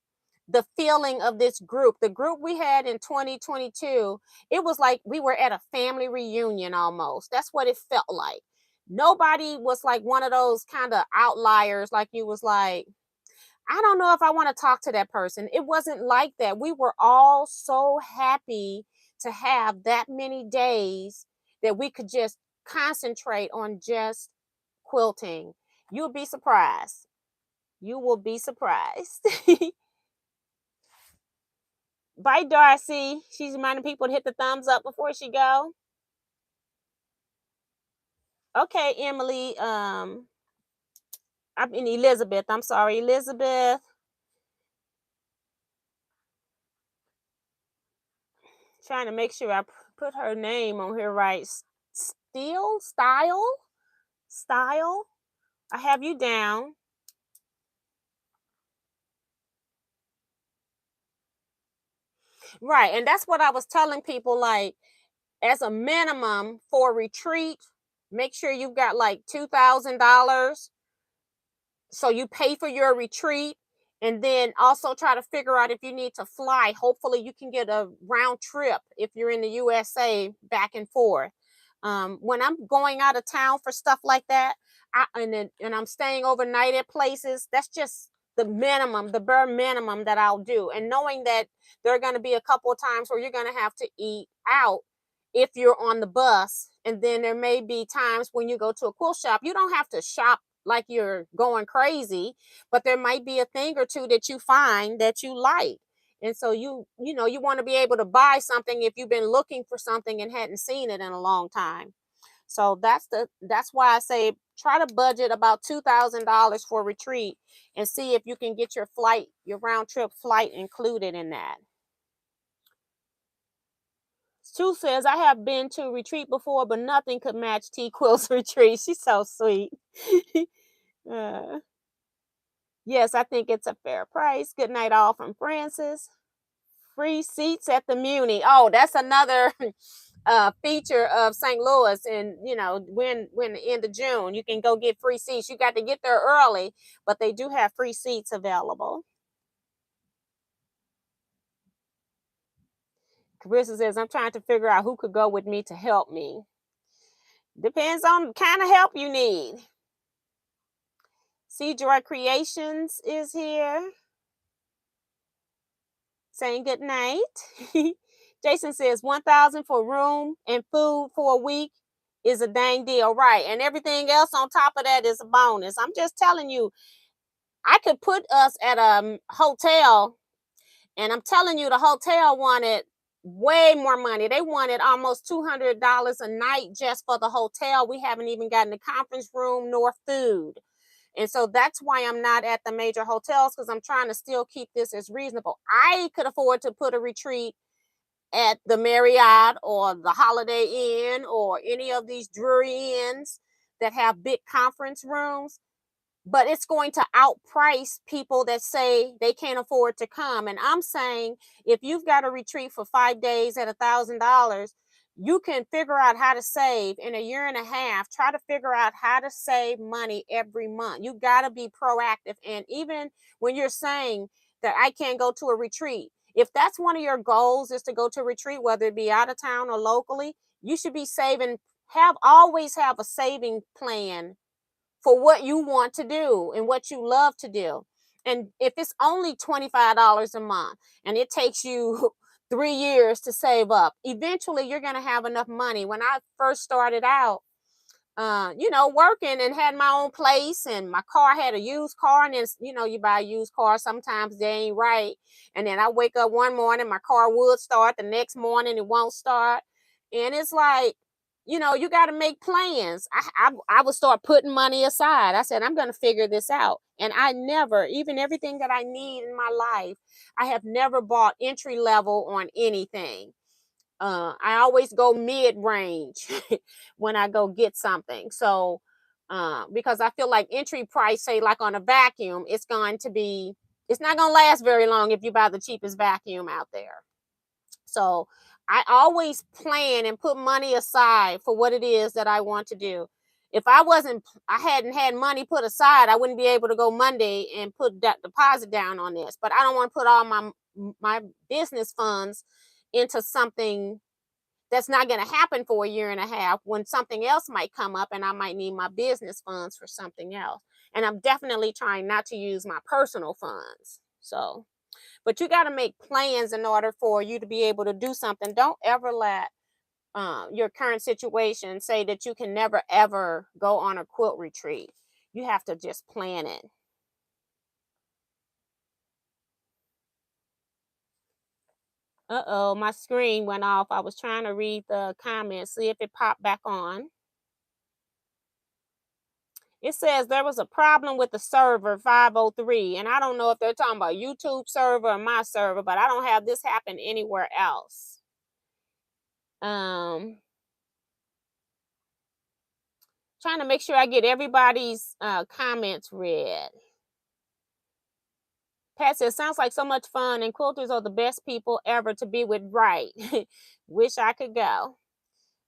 the feeling of this group. The group we had in 2022, it was like we were at a family reunion almost. That's what it felt like. Nobody was like one of those kind of outliers, like you was like, I don't know if I want to talk to that person. It wasn't like that. We were all so happy to have that many days that we could just concentrate on just quilting. You'll be surprised. You will be surprised. Bye, Darcy. She's reminding people to hit the thumbs up before she go. Okay, Emily. I mean Elizabeth. I'm sorry, Elizabeth. Trying to make sure I put her name on here right. Style. I have you down. Right, and that's what I was telling people. Like, as a minimum for retreat, make sure you've got like $2,000, so you pay for your retreat, and then also try to figure out if you need to fly. Hopefully you can get a round trip if you're in the USA back and forth. When I'm going out of town for stuff like that, and I'm staying overnight at places, that's just the minimum, the bare minimum that I'll do. And knowing that there are going to be a couple of times where you're going to have to eat out if you're on the bus, and then there may be times when you go to a quilt shop, you don't have to shop like you're going crazy, but there might be a thing or two that you find that you like. And so you want to be able to buy something if you've been looking for something and hadn't seen it in a long time. So that's why I say try to budget about $2,000 for retreat, and see if you can get your round trip flight included in that. Sue says, I have been to retreat before, but nothing could match Teaquilts retreat. She's so sweet. uh, yes, I think it's a fair price. Good night, all, from Francis. Free seats at the Muni. Oh, that's another feature of St. Louis. And when the end of June, you can go get free seats. You got to get there early, but they do have free seats available. Carissa says, I'm trying to figure out who could go with me to help me. Depends on the kind of help you need. See, Joy Creations is here saying good night. Jason says 1,000 for room and food for a week is a dang deal, right? And everything else on top of that is a bonus. I'm just telling you, I could put us at a hotel, and I'm telling you, the hotel wanted way more money. They wanted almost $200 a night just for the hotel. We haven't even gotten the conference room nor food. And so that's why I'm not at the major hotels, because I'm trying to still keep this as reasonable. I could afford to put a retreat at the Marriott or the Holiday Inn or any of these Drury Inns that have big conference rooms, but it's going to outprice people that say they can't afford to come. And I'm saying, if you've got a retreat for 5 days at $1,000, you can figure out how to save in a year and a half. Try to figure out how to save money every month. You got to be proactive. And even when you're saying that I can't go to a retreat, if that's one of your goals, is to go to a retreat, whether it be out of town or locally, you should be saving. Always have a saving plan for what you want to do and what you love to do. And if it's only $25 a month and it takes you 3 years to save up, eventually you're going to have enough money. When I first started out, working and had my own place, and my car had a used car, and then, you buy a used car, sometimes they ain't right. And then I wake up one morning, my car would start, the next morning it won't start. And it's like, you got to make plans. I would start putting money aside. I said, I'm going to figure this out. And I never, even everything that I need in my life, I have never bought entry level on anything. I always go mid-range when I go get something. So, because I feel like entry price, say like on a vacuum, it's not going to last very long if you buy the cheapest vacuum out there. So I always plan and put money aside for what it is that I want to do. If I hadn't had money put aside, I wouldn't be able to go Monday and put that deposit down on this. But I don't want to put all my business funds into something that's not going to happen for a year and a half, when something else might come up and I might need my business funds for something else. And I'm definitely trying not to use my personal funds. So, but you got to make plans in order for you to be able to do something. Don't ever let your current situation say that you can never, ever go on a quilt retreat. You have to just plan it. Uh-oh, my screen went off. I was trying to read the comments, see if it popped back on. It says there was a problem with the server 503, and I don't know if they're talking about YouTube server or my server, but I don't have this happen anywhere else. Trying to make sure I get everybody's comments read. Pat says, sounds like so much fun, and quilters are the best people ever to be with. Right. Wish I could go.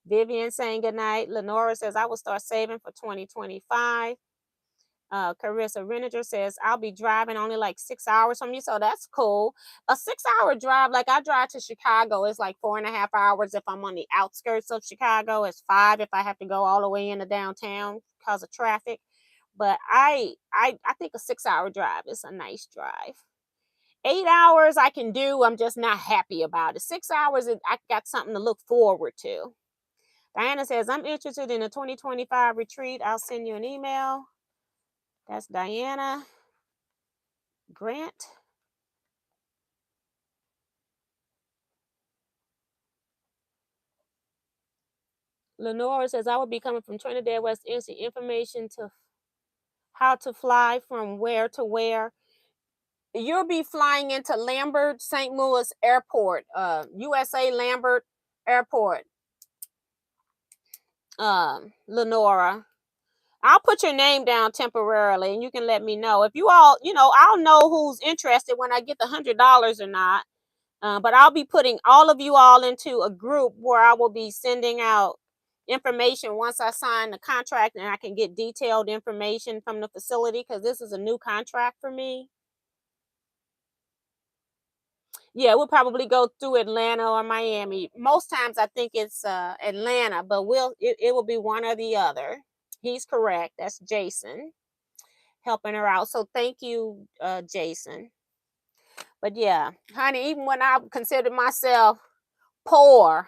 Vivian saying good night. Lenora says, I will start saving for 2025. Carissa Reninger says, I'll be driving only like 6 hours from you, so that's cool. A 6-hour drive, like I drive to Chicago, is like 4.5 hours if I'm on the outskirts of Chicago. It's 5 if I have to go all the way into downtown because of traffic. But I think a 6-hour drive is a nice drive. 8 hours I can do. I'm just not happy about it. 6 hours, I got something to look forward to. Diana says, I'm interested in a 2025 retreat. I'll send you an email. That's Diana Grant. Lenora says, I will be coming from Trinidad, West Indies. Information to how to fly from where to where. You'll be flying into Lambert, St. Louis Airport, USA Lambert Airport. Lenora, I'll put your name down temporarily, and you can let me know. If you all, I'll know who's interested when I get the $100 or not. But I'll be putting all of you all into a group where I will be sending out information once I sign the contract, and I can get detailed information from the facility, because this is a new contract for me. Yeah, we'll probably go through Atlanta or Miami. Most times I think it's Atlanta, but it will be one or the other. He's correct. That's Jason helping her out. So thank you, Jason. But yeah, honey, even when I considered myself poor,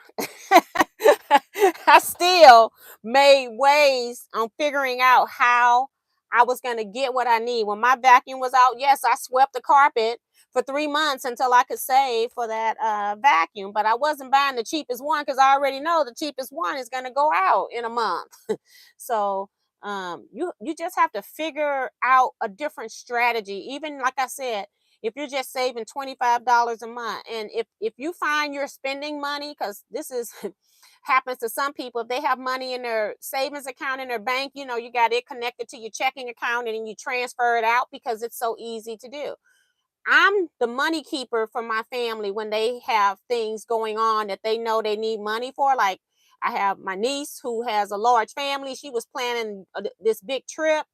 I still made ways on figuring out how I was going to get what I need. When my vacuum was out, yes, I swept the carpet for 3 months until I could save for that vacuum. But I wasn't buying the cheapest one because I already know the cheapest one is going to go out in a month. So you just have to figure out a different strategy. Even like I said, if you're just saving $25 a month, and if you find you're spending money, because this is happens to some people, if they have money in their savings account in their bank, you got it connected to your checking account and then you transfer it out because it's so easy to do. I'm the money keeper for my family when they have things going on that they know they need money for. Like, I have my niece who has a large family. She was planning this big trip,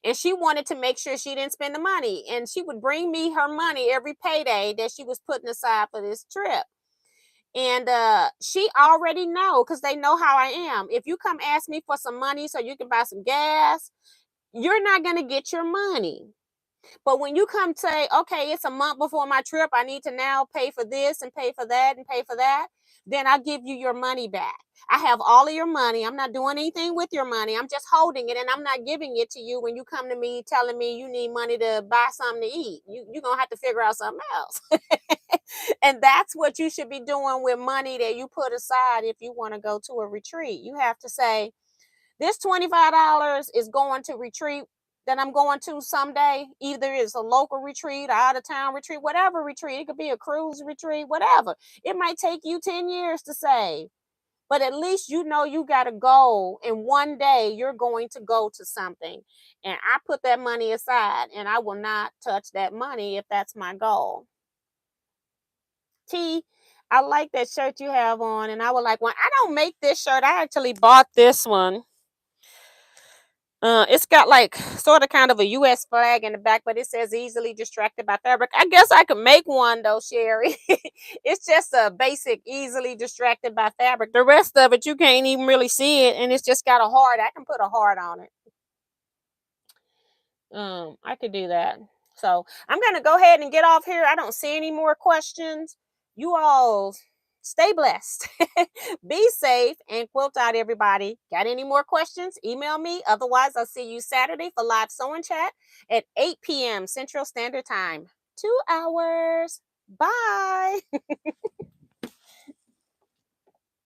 and she wanted to make sure she didn't spend the money. And she would bring me her money every payday that she was putting aside for this trip. And she already know, because they know how I am. If you come ask me for some money so you can buy some gas, you're not going to get your money. But when you come say, okay, it's a month before my trip, I need to now pay for this and pay for that and pay for that, then I'll give you your money back. I have all of your money. I'm not doing anything with your money. I'm just holding it, and I'm not giving it to you when you come to me telling me you need money to buy something to eat. You're going to have to figure out something else. And that's what you should be doing with money that you put aside if you want to go to a retreat. You have to say, this $25 is going to retreat that I'm going to someday. Either it's a local retreat, out of town retreat, whatever retreat. It could be a cruise retreat, whatever. It might take you 10 years to save, but at least you know you got a goal, and one day you're going to go to something. And I put that money aside, and I will not touch that money if that's my goal. T, I like that shirt you have on, and I would like one. I don't make this shirt. I actually bought this one. It's got like sort of kind of a U.S. flag in the back, but it says easily distracted by fabric. I guess I could make one though, Sherry. It's just a basic easily distracted by fabric. The rest of it, you can't even really see it, and it's just got a heart. I can put a heart on it. I could do that. So I'm gonna go ahead and get off here. I don't see any more questions. You all stay blessed. Be safe and quilt out, everybody. Got any more questions? Email me. Otherwise, I'll see you Saturday for live sewing chat at 8 p.m. Central Standard Time. 2 hours. Bye.